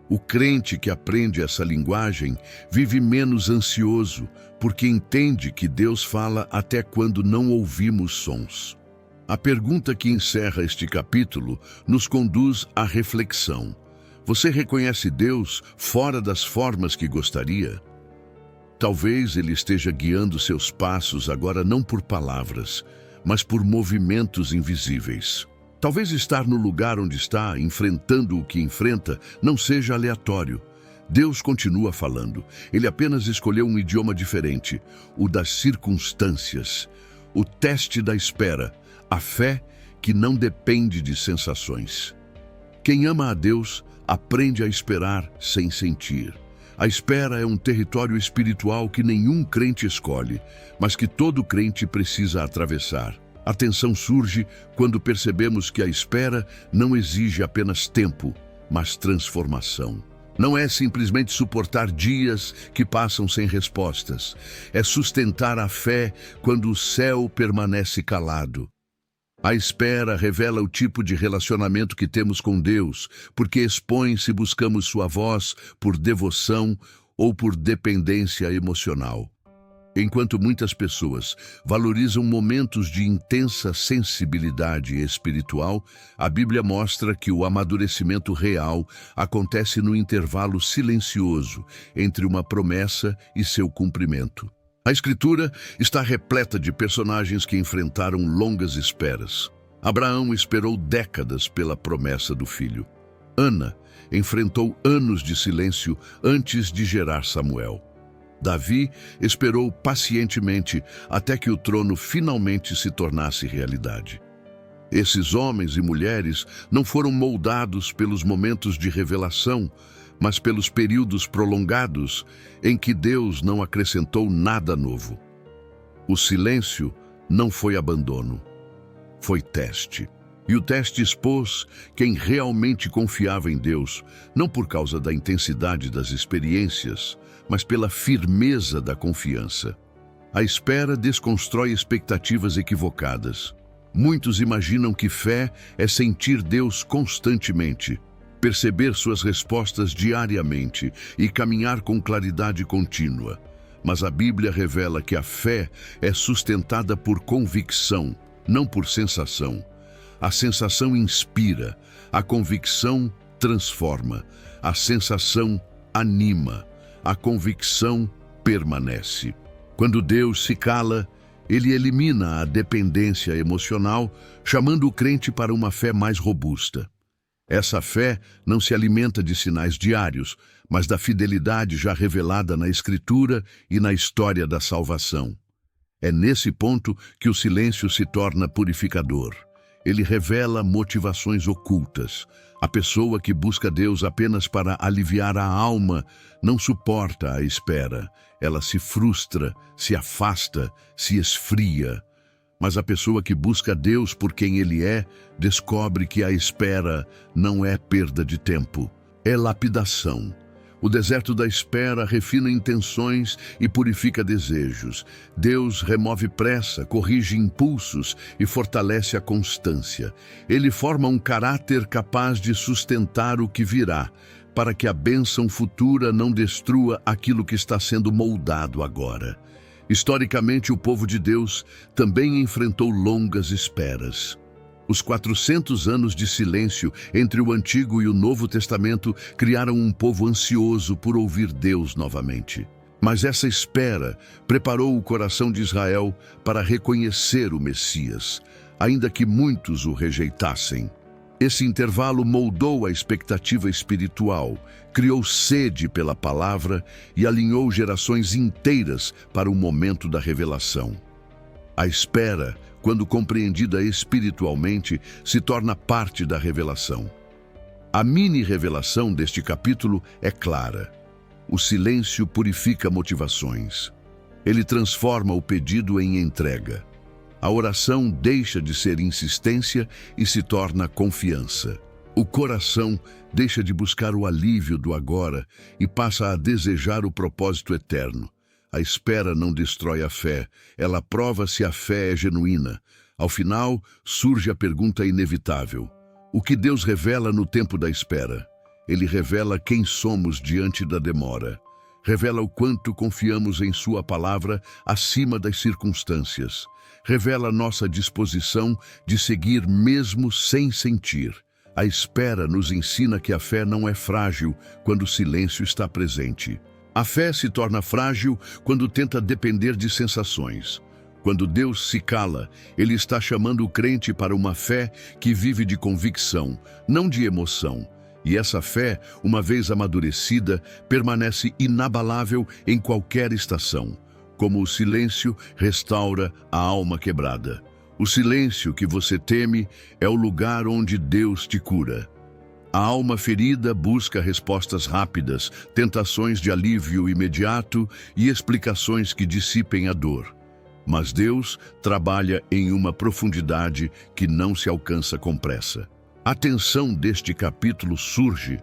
O crente que aprende essa linguagem vive menos ansioso, porque entende que Deus fala até quando não ouvimos sons. A pergunta que encerra este capítulo nos conduz à reflexão. Você reconhece Deus fora das formas que gostaria? Talvez Ele esteja guiando seus passos agora não por palavras, mas por movimentos invisíveis. Talvez estar no lugar onde está, enfrentando o que enfrenta, não seja aleatório. Deus continua falando. Ele apenas escolheu um idioma diferente, o das circunstâncias, o teste da espera, a fé que não depende de sensações. Quem ama a Deus aprende a esperar sem sentir. A espera é um território espiritual que nenhum crente escolhe, mas que todo crente precisa atravessar. A tensão surge quando percebemos que a espera não exige apenas tempo, mas transformação. Não é simplesmente suportar dias que passam sem respostas. É sustentar a fé quando o céu permanece calado. A espera revela o tipo de relacionamento que temos com Deus, porque expõe se buscamos sua voz por devoção ou por dependência emocional. Enquanto muitas pessoas valorizam momentos de intensa sensibilidade espiritual, a Bíblia mostra que o amadurecimento real acontece no intervalo silencioso entre uma promessa e seu cumprimento. A Escritura está repleta de personagens que enfrentaram longas esperas. Abraão esperou décadas pela promessa do filho. Ana enfrentou anos de silêncio antes de gerar Samuel. Davi esperou pacientemente até que o trono finalmente se tornasse realidade. Esses homens e mulheres não foram moldados pelos momentos de revelação, mas pelos períodos prolongados em que Deus não acrescentou nada novo. O silêncio não foi abandono, foi teste. E o teste expôs quem realmente confiava em Deus, não por causa da intensidade das experiências, mas pela firmeza da confiança. A espera desconstrói expectativas equivocadas. Muitos imaginam que fé é sentir Deus constantemente, perceber suas respostas diariamente e caminhar com claridade contínua. Mas a Bíblia revela que a fé é sustentada por convicção, não por sensação. A sensação inspira, a convicção transforma, a sensação anima, a convicção permanece. Quando Deus se cala, Ele elimina a dependência emocional, chamando o crente para uma fé mais robusta. Essa fé não se alimenta de sinais diários, mas da fidelidade já revelada na Escritura e na história da salvação. É nesse ponto que o silêncio se torna purificador. Ele revela motivações ocultas. A pessoa que busca Deus apenas para aliviar a alma não suporta a espera. Ela se frustra, se afasta, se esfria. Mas a pessoa que busca Deus por quem Ele é, descobre que a espera não é perda de tempo, é lapidação. O deserto da espera refina intenções e purifica desejos. Deus remove pressa, corrige impulsos e fortalece a constância. Ele forma um caráter capaz de sustentar o que virá, para que a bênção futura não destrua aquilo que está sendo moldado agora. Historicamente, o povo de Deus também enfrentou longas esperas. Os 400 anos de silêncio entre o Antigo e o Novo Testamento criaram um povo ansioso por ouvir Deus novamente. Mas essa espera preparou o coração de Israel para reconhecer o Messias, ainda que muitos o rejeitassem. Esse intervalo moldou a expectativa espiritual, criou sede pela palavra e alinhou gerações inteiras para o momento da revelação. A espera, quando compreendida espiritualmente, se torna parte da revelação. A mini-revelação deste capítulo é clara. O silêncio purifica motivações. Ele transforma o pedido em entrega. A oração deixa de ser insistência e se torna confiança. O coração deixa de buscar o alívio do agora e passa a desejar o propósito eterno. A espera não destrói a fé, ela prova se a fé é genuína. Ao final, surge a pergunta inevitável: o que Deus revela no tempo da espera? Ele revela quem somos diante da demora. Revela o quanto confiamos em Sua palavra acima das circunstâncias. Revela nossa disposição de seguir mesmo sem sentir. A espera nos ensina que a fé não é frágil quando o silêncio está presente. A fé se torna frágil quando tenta depender de sensações. Quando Deus se cala, Ele está chamando o crente para uma fé que vive de convicção, não de emoção. E essa fé, uma vez amadurecida, permanece inabalável em qualquer estação. Como o silêncio restaura a alma quebrada. O silêncio que você teme é o lugar onde Deus te cura. A alma ferida busca respostas rápidas, tentações de alívio imediato e explicações que dissipem a dor. Mas Deus trabalha em uma profundidade que não se alcança com pressa. A tensão deste capítulo surge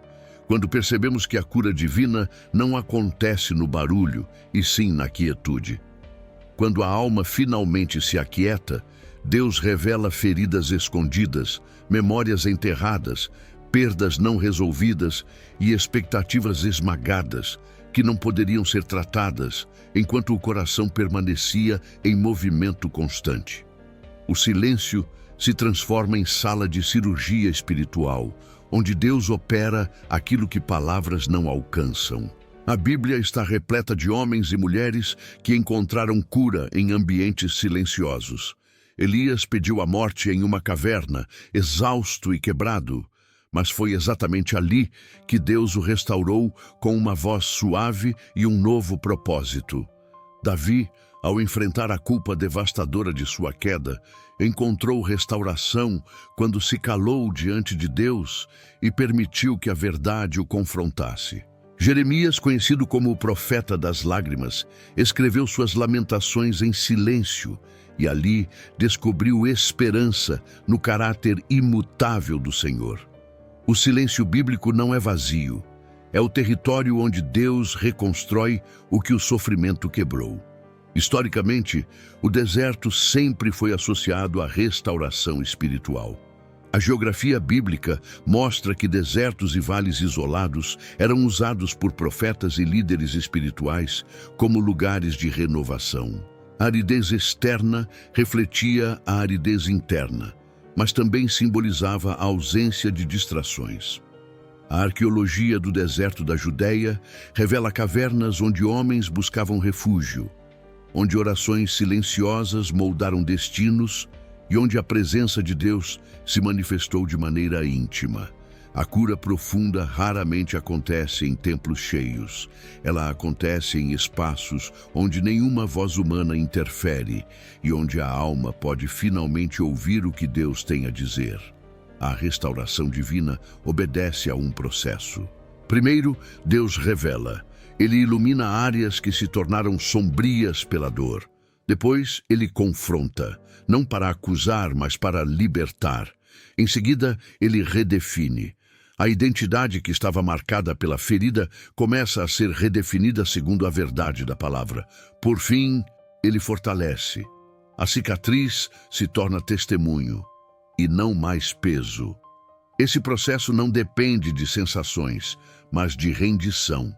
quando percebemos que a cura divina não acontece no barulho, e sim na quietude. Quando a alma finalmente se aquieta, Deus revela feridas escondidas, memórias enterradas, perdas não resolvidas e expectativas esmagadas que não poderiam ser tratadas enquanto o coração permanecia em movimento constante. O silêncio se transforma em sala de cirurgia espiritual, onde Deus opera aquilo que palavras não alcançam. A Bíblia está repleta de homens e mulheres que encontraram cura em ambientes silenciosos. Elias pediu a morte em uma caverna, exausto e quebrado, mas foi exatamente ali que Deus o restaurou com uma voz suave e um novo propósito. Davi, ao enfrentar a culpa devastadora de sua queda, encontrou restauração quando se calou diante de Deus e permitiu que a verdade o confrontasse. Jeremias, conhecido como o profeta das lágrimas, escreveu suas lamentações em silêncio e ali descobriu esperança no caráter imutável do Senhor. O silêncio bíblico não é vazio, é o território onde Deus reconstrói o que o sofrimento quebrou. Historicamente, o deserto sempre foi associado à restauração espiritual. A geografia bíblica mostra que desertos e vales isolados eram usados por profetas e líderes espirituais como lugares de renovação. A aridez externa refletia a aridez interna, mas também simbolizava a ausência de distrações. A arqueologia do deserto da Judéia revela cavernas onde homens buscavam refúgio, onde orações silenciosas moldaram destinos e onde a presença de Deus se manifestou de maneira íntima. A cura profunda raramente acontece em templos cheios. Ela acontece em espaços onde nenhuma voz humana interfere e onde a alma pode finalmente ouvir o que Deus tem a dizer. A restauração divina obedece a um processo. Primeiro, Deus revela. Ele ilumina áreas que se tornaram sombrias pela dor. Depois, ele confronta, não para acusar, mas para libertar. Em seguida, ele redefine. A identidade que estava marcada pela ferida começa a ser redefinida segundo a verdade da palavra. Por fim, ele fortalece. A cicatriz se torna testemunho e não mais peso. Esse processo não depende de sensações, mas de rendição.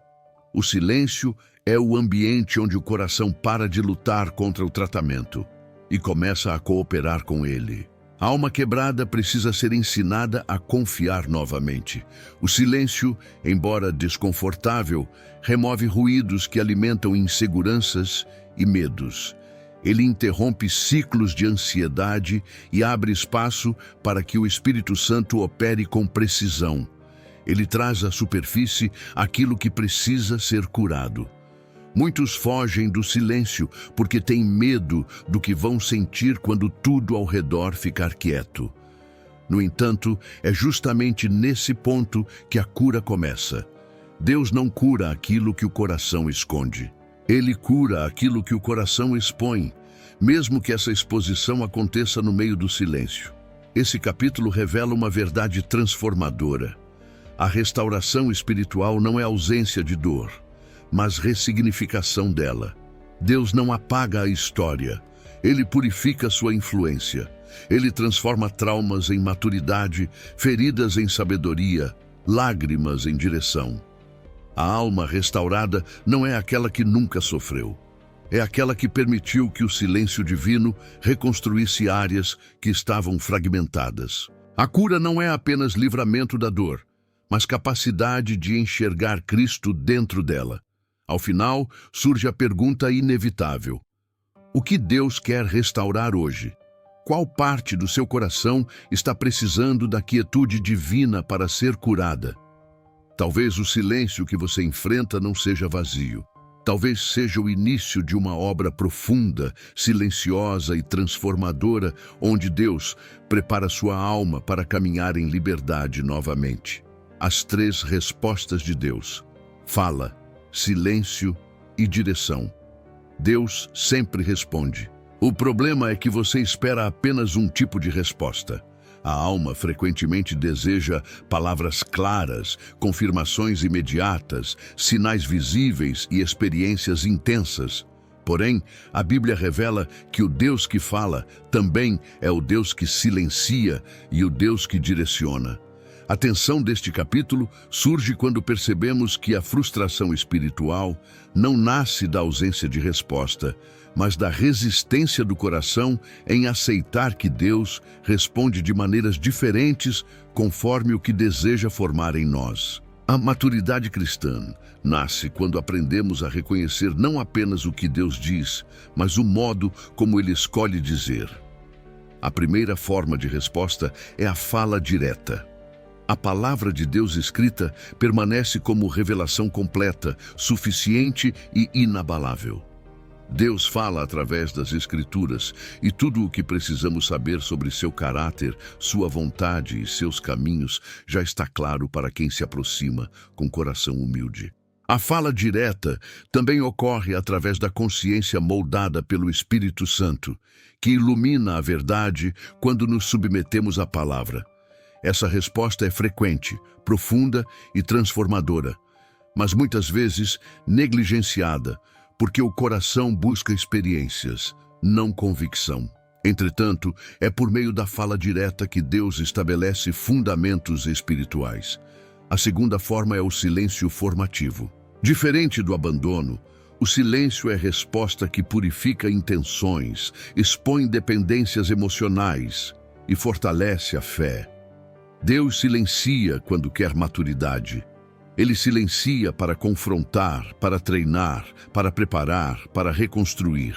O silêncio é o ambiente onde o coração para de lutar contra o tratamento e começa a cooperar com ele. A alma quebrada precisa ser ensinada a confiar novamente. O silêncio, embora desconfortável, remove ruídos que alimentam inseguranças e medos. Ele interrompe ciclos de ansiedade e abre espaço para que o Espírito Santo opere com precisão. Ele traz à superfície aquilo que precisa ser curado. Muitos fogem do silêncio porque têm medo do que vão sentir quando tudo ao redor ficar quieto. No entanto, é justamente nesse ponto que a cura começa. Deus não cura aquilo que o coração esconde. Ele cura aquilo que o coração expõe, mesmo que essa exposição aconteça no meio do silêncio. Esse capítulo revela uma verdade transformadora. A restauração espiritual não é ausência de dor, mas ressignificação dela. Deus não apaga a história, Ele purifica sua influência. Ele transforma traumas em maturidade, feridas em sabedoria, lágrimas em direção. A alma restaurada não é aquela que nunca sofreu. É aquela que permitiu que o silêncio divino reconstruísse áreas que estavam fragmentadas. A cura não é apenas livramento da dor, mas capacidade de enxergar Cristo dentro dela. Ao final, surge a pergunta inevitável: o que Deus quer restaurar hoje? Qual parte do seu coração está precisando da quietude divina para ser curada? Talvez o silêncio que você enfrenta não seja vazio. Talvez seja o início de uma obra profunda, silenciosa e transformadora, onde Deus prepara sua alma para caminhar em liberdade novamente. As 3 respostas de Deus: fala, silêncio e direção. Deus sempre responde. O problema é que você espera apenas um tipo de resposta. A alma frequentemente deseja palavras claras, confirmações imediatas, sinais visíveis e experiências intensas. Porém, a Bíblia revela que o Deus que fala também é o Deus que silencia e o Deus que direciona. A tensão deste capítulo surge quando percebemos que a frustração espiritual não nasce da ausência de resposta, mas da resistência do coração em aceitar que Deus responde de maneiras diferentes conforme o que deseja formar em nós. A maturidade cristã nasce quando aprendemos a reconhecer não apenas o que Deus diz, mas o modo como Ele escolhe dizer. A primeira forma de resposta é a fala direta. A palavra de Deus escrita permanece como revelação completa, suficiente e inabalável. Deus fala através das Escrituras e tudo o que precisamos saber sobre seu caráter, sua vontade e seus caminhos já está claro para quem se aproxima com coração humilde. A fala direta também ocorre através da consciência moldada pelo Espírito Santo, que ilumina a verdade quando nos submetemos à palavra. Essa resposta é frequente, profunda e transformadora, mas muitas vezes negligenciada, porque o coração busca experiências, não convicção. Entretanto, é por meio da fala direta que Deus estabelece fundamentos espirituais. A segunda forma é o silêncio formativo. Diferente do abandono, o silêncio é resposta que purifica intenções, expõe dependências emocionais e fortalece a fé. Deus silencia quando quer maturidade. Ele silencia para confrontar, para treinar, para preparar, para reconstruir.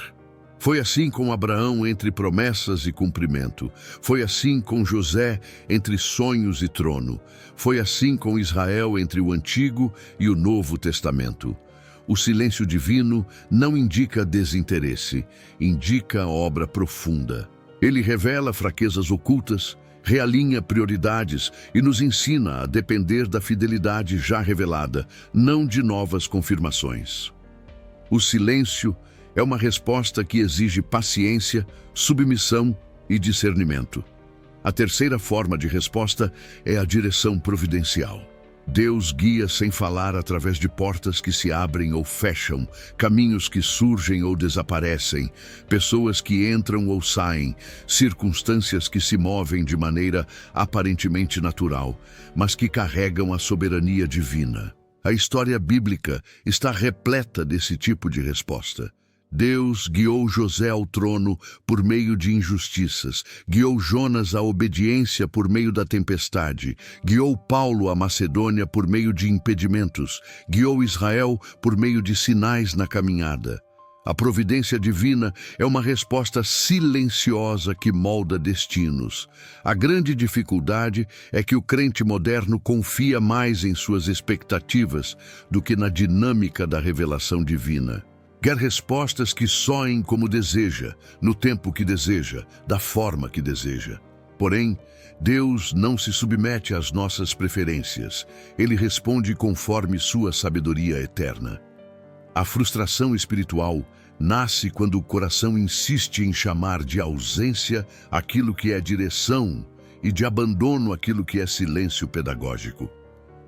Foi assim com Abraão entre promessas e cumprimento. Foi assim com José entre sonhos e trono. Foi assim com Israel entre o Antigo e o Novo Testamento. O silêncio divino não indica desinteresse, indica obra profunda. Ele revela fraquezas ocultas, realinha prioridades e nos ensina a depender da fidelidade já revelada, não de novas confirmações. O silêncio é uma resposta que exige paciência, submissão e discernimento. A terceira forma de resposta é a direção providencial. Deus guia sem falar através de portas que se abrem ou fecham, caminhos que surgem ou desaparecem, pessoas que entram ou saem, circunstâncias que se movem de maneira aparentemente natural, mas que carregam a soberania divina. A história bíblica está repleta desse tipo de resposta. Deus guiou José ao trono por meio de injustiças, guiou Jonas à obediência por meio da tempestade, guiou Paulo à Macedônia por meio de impedimentos, guiou Israel por meio de sinais na caminhada. A providência divina é uma resposta silenciosa que molda destinos. A grande dificuldade é que o crente moderno confia mais em suas expectativas do que na dinâmica da revelação divina. Quer respostas que soem como deseja, no tempo que deseja, da forma que deseja. Porém, Deus não se submete às nossas preferências. Ele responde conforme sua sabedoria eterna. A frustração espiritual nasce quando o coração insiste em chamar de ausência aquilo que é direção e de abandono aquilo que é silêncio pedagógico.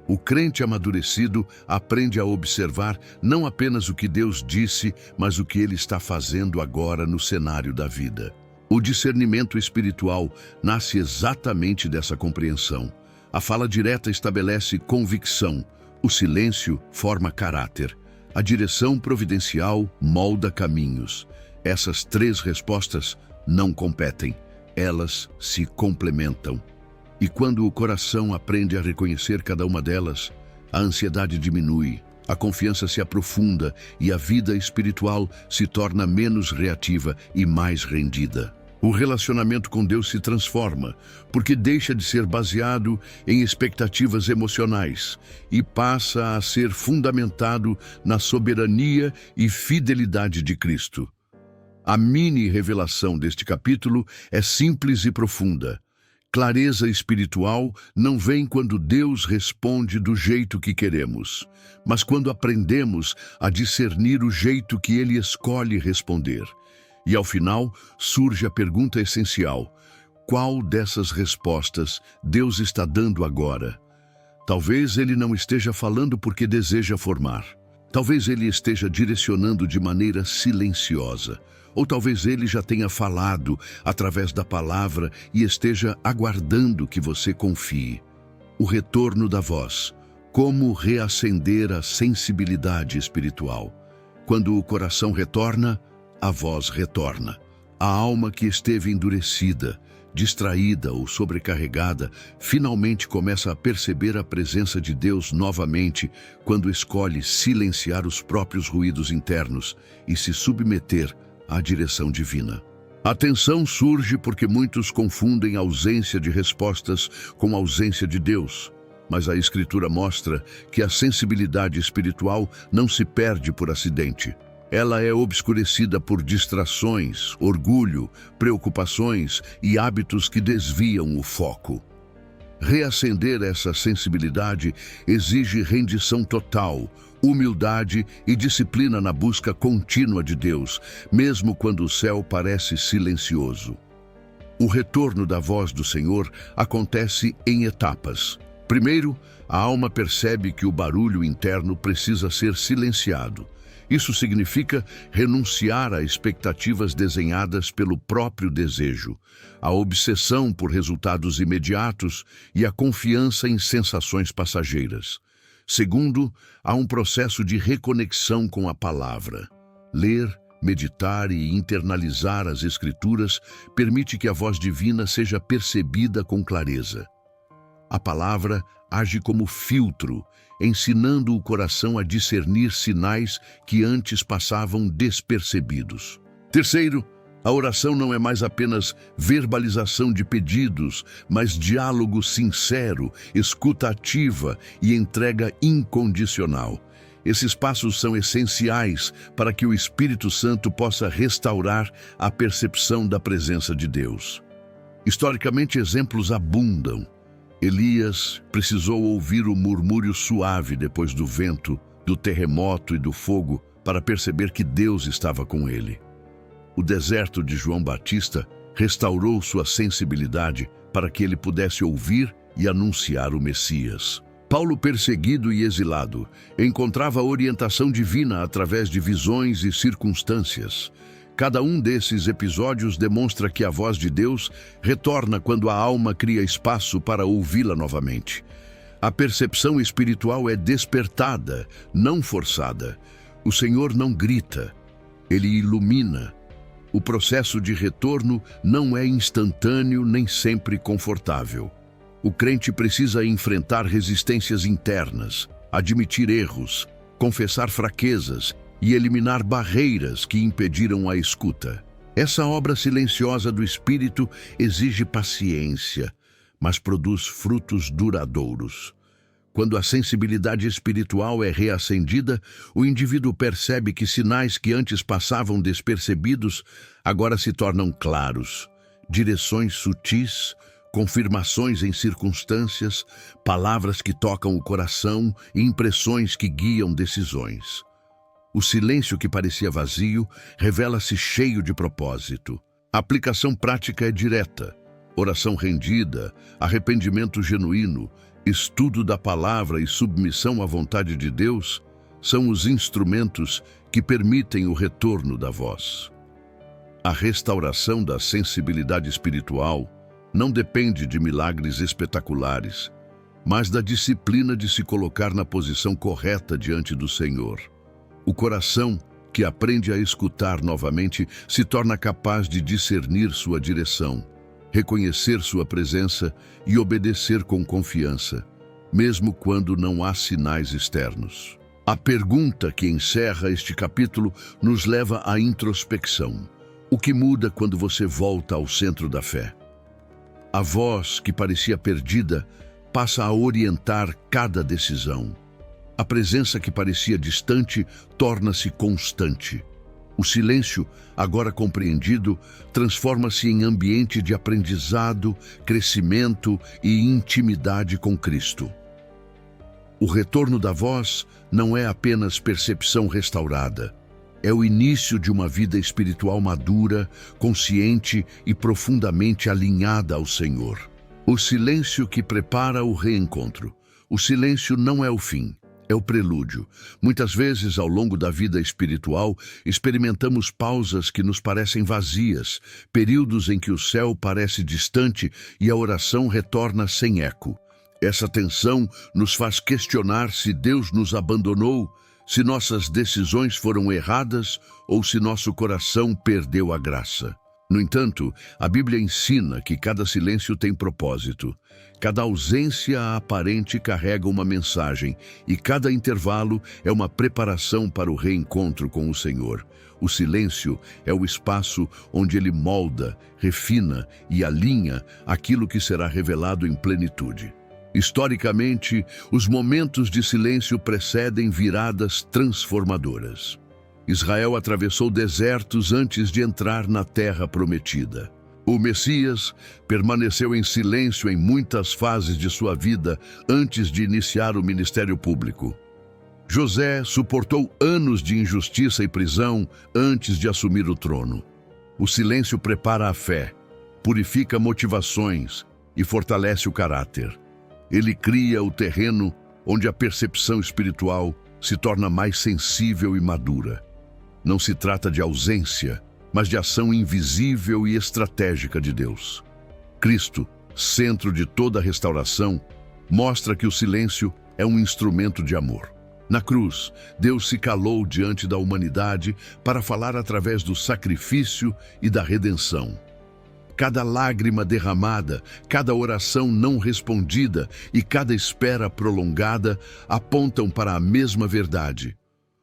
O crente amadurecido aprende a observar não apenas o que Deus disse, mas o que Ele está fazendo agora no cenário da vida. O discernimento espiritual nasce exatamente dessa compreensão. A fala direta estabelece convicção, o silêncio forma caráter, a direção providencial molda caminhos. Essas três respostas não competem, elas se complementam. E quando o coração aprende a reconhecer cada uma delas, a ansiedade diminui, a confiança se aprofunda e a vida espiritual se torna menos reativa e mais rendida. O relacionamento com Deus se transforma, porque deixa de ser baseado em expectativas emocionais e passa a ser fundamentado na soberania e fidelidade de Cristo. A mini-revelação deste capítulo é simples e profunda. Clareza espiritual não vem quando Deus responde do jeito que queremos, mas quando aprendemos a discernir o jeito que Ele escolhe responder. E ao final surge a pergunta essencial: qual dessas respostas Deus está dando agora? Talvez Ele não esteja falando porque deseja formar. Talvez Ele esteja direcionando de maneira silenciosa. Ou talvez Ele já tenha falado através da palavra e esteja aguardando que você confie. O retorno da voz. Como reacender a sensibilidade espiritual. Quando o coração retorna, a voz retorna. A alma que esteve endurecida, distraída ou sobrecarregada, finalmente começa a perceber a presença de Deus novamente quando escolhe silenciar os próprios ruídos internos e se submeter à direção divina. A tensão surge porque muitos confundem a ausência de respostas com a ausência de Deus. Mas a Escritura mostra que a sensibilidade espiritual não se perde por acidente. Ela é obscurecida por distrações, orgulho, preocupações e hábitos que desviam o foco. Reacender essa sensibilidade exige rendição total, humildade e disciplina na busca contínua de Deus, mesmo quando o céu parece silencioso. O retorno da voz do Senhor acontece em etapas. Primeiro, a alma percebe que o barulho interno precisa ser silenciado. Isso significa renunciar a expectativas desenhadas pelo próprio desejo, a obsessão por resultados imediatos e a confiança em sensações passageiras. Segundo, há um processo de reconexão com a palavra. Ler, meditar e internalizar as Escrituras permite que a voz divina seja percebida com clareza. A palavra age como filtro, ensinando o coração a discernir sinais que antes passavam despercebidos. Terceiro, a oração não é mais apenas verbalização de pedidos, mas diálogo sincero, escuta ativa e entrega incondicional. Esses passos são essenciais para que o Espírito Santo possa restaurar a percepção da presença de Deus. Historicamente, exemplos abundam. Elias precisou ouvir o murmúrio suave depois do vento, do terremoto e do fogo para perceber que Deus estava com ele. O deserto de João Batista restaurou sua sensibilidade para que ele pudesse ouvir e anunciar o Messias. Paulo, perseguido e exilado, encontrava orientação divina através de visões e circunstâncias. Cada um desses episódios demonstra que a voz de Deus retorna quando a alma cria espaço para ouvi-la novamente. A percepção espiritual é despertada, não forçada. O Senhor não grita, Ele ilumina. O processo de retorno não é instantâneo nem sempre confortável. O crente precisa enfrentar resistências internas, admitir erros, confessar fraquezas e eliminar barreiras que impediram a escuta. Essa obra silenciosa do Espírito exige paciência, mas produz frutos duradouros. Quando a sensibilidade espiritual é reacendida, o indivíduo percebe que sinais que antes passavam despercebidos agora se tornam claros. Direções sutis, confirmações em circunstâncias, palavras que tocam o coração e impressões que guiam decisões. O silêncio que parecia vazio revela-se cheio de propósito. A aplicação prática é direta. Oração rendida, arrependimento genuíno, estudo da palavra e submissão à vontade de Deus são os instrumentos que permitem o retorno da voz. A restauração da sensibilidade espiritual não depende de milagres espetaculares, mas da disciplina de se colocar na posição correta diante do Senhor. O coração, que aprende a escutar novamente, se torna capaz de discernir sua direção, reconhecer sua presença e obedecer com confiança, mesmo quando não há sinais externos. A pergunta que encerra este capítulo nos leva à introspecção. O que muda quando você volta ao centro da fé? A voz que parecia perdida passa a orientar cada decisão. A presença que parecia distante torna-se constante. O silêncio, agora compreendido, transforma-se em ambiente de aprendizado, crescimento e intimidade com Cristo. O retorno da voz não é apenas percepção restaurada. É o início de uma vida espiritual madura, consciente e profundamente alinhada ao Senhor. O silêncio que prepara o reencontro. O silêncio não é o fim. É o prelúdio. Muitas vezes, ao longo da vida espiritual, experimentamos pausas que nos parecem vazias, períodos em que o céu parece distante e a oração retorna sem eco. Essa tensão nos faz questionar se Deus nos abandonou, se nossas decisões foram erradas ou se nosso coração perdeu a graça. No entanto, a Bíblia ensina que cada silêncio tem propósito. Cada ausência aparente carrega uma mensagem e cada intervalo é uma preparação para o reencontro com o Senhor. O silêncio é o espaço onde Ele molda, refina e alinha aquilo que será revelado em plenitude. Historicamente, os momentos de silêncio precedem viradas transformadoras. Israel atravessou desertos antes de entrar na Terra Prometida. O Messias permaneceu em silêncio em muitas fases de sua vida antes de iniciar o ministério público. José suportou anos de injustiça e prisão antes de assumir o trono. O silêncio prepara a fé, purifica motivações e fortalece o caráter. Ele cria o terreno onde a percepção espiritual se torna mais sensível e madura. Não se trata de ausência, mas de ação invisível e estratégica de Deus. Cristo, centro de toda a restauração, mostra que o silêncio é um instrumento de amor. Na cruz, Deus se calou diante da humanidade para falar através do sacrifício e da redenção. Cada lágrima derramada, cada oração não respondida e cada espera prolongada apontam para a mesma verdade.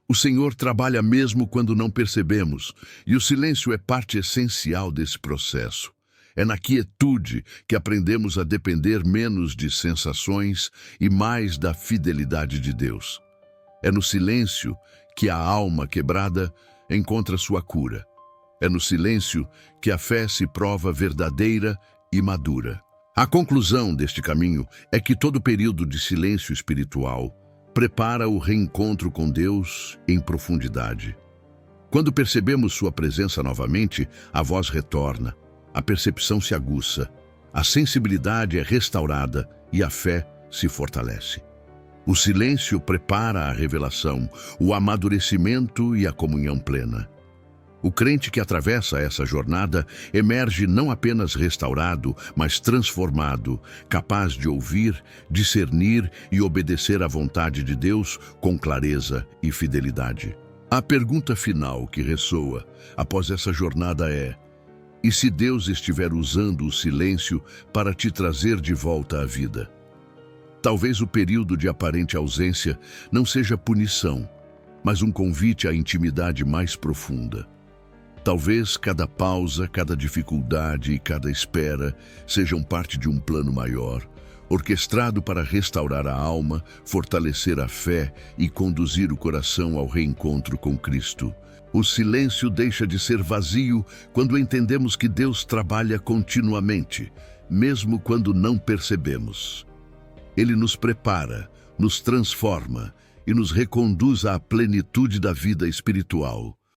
O Senhor trabalha mesmo quando não percebemos, e o silêncio é parte essencial desse processo. É na quietude que aprendemos a depender menos de sensações e mais da fidelidade de Deus. É no silêncio que a alma quebrada encontra sua cura. É no silêncio que a fé se prova verdadeira e madura. A conclusão deste caminho é que todo período de silêncio espiritual prepara o reencontro com Deus em profundidade. Quando percebemos sua presença novamente, a voz retorna, a percepção se aguça, a sensibilidade é restaurada e a fé se fortalece. O silêncio prepara a revelação, o amadurecimento e a comunhão plena. O crente que atravessa essa jornada emerge não apenas restaurado, mas transformado, capaz de ouvir, discernir e obedecer à vontade de Deus com clareza e fidelidade. A pergunta final que ressoa após essa jornada é: e se Deus estiver usando o silêncio para te trazer de volta à vida? Talvez o período de aparente ausência não seja punição, mas um convite à intimidade mais profunda. Talvez cada pausa, cada dificuldade e cada espera sejam parte de um plano maior, orquestrado para restaurar a alma, fortalecer a fé e conduzir o coração ao reencontro com Cristo. O silêncio deixa de ser vazio quando entendemos que Deus trabalha continuamente, mesmo quando não percebemos. Ele nos prepara, nos transforma e nos reconduz à plenitude da vida espiritual.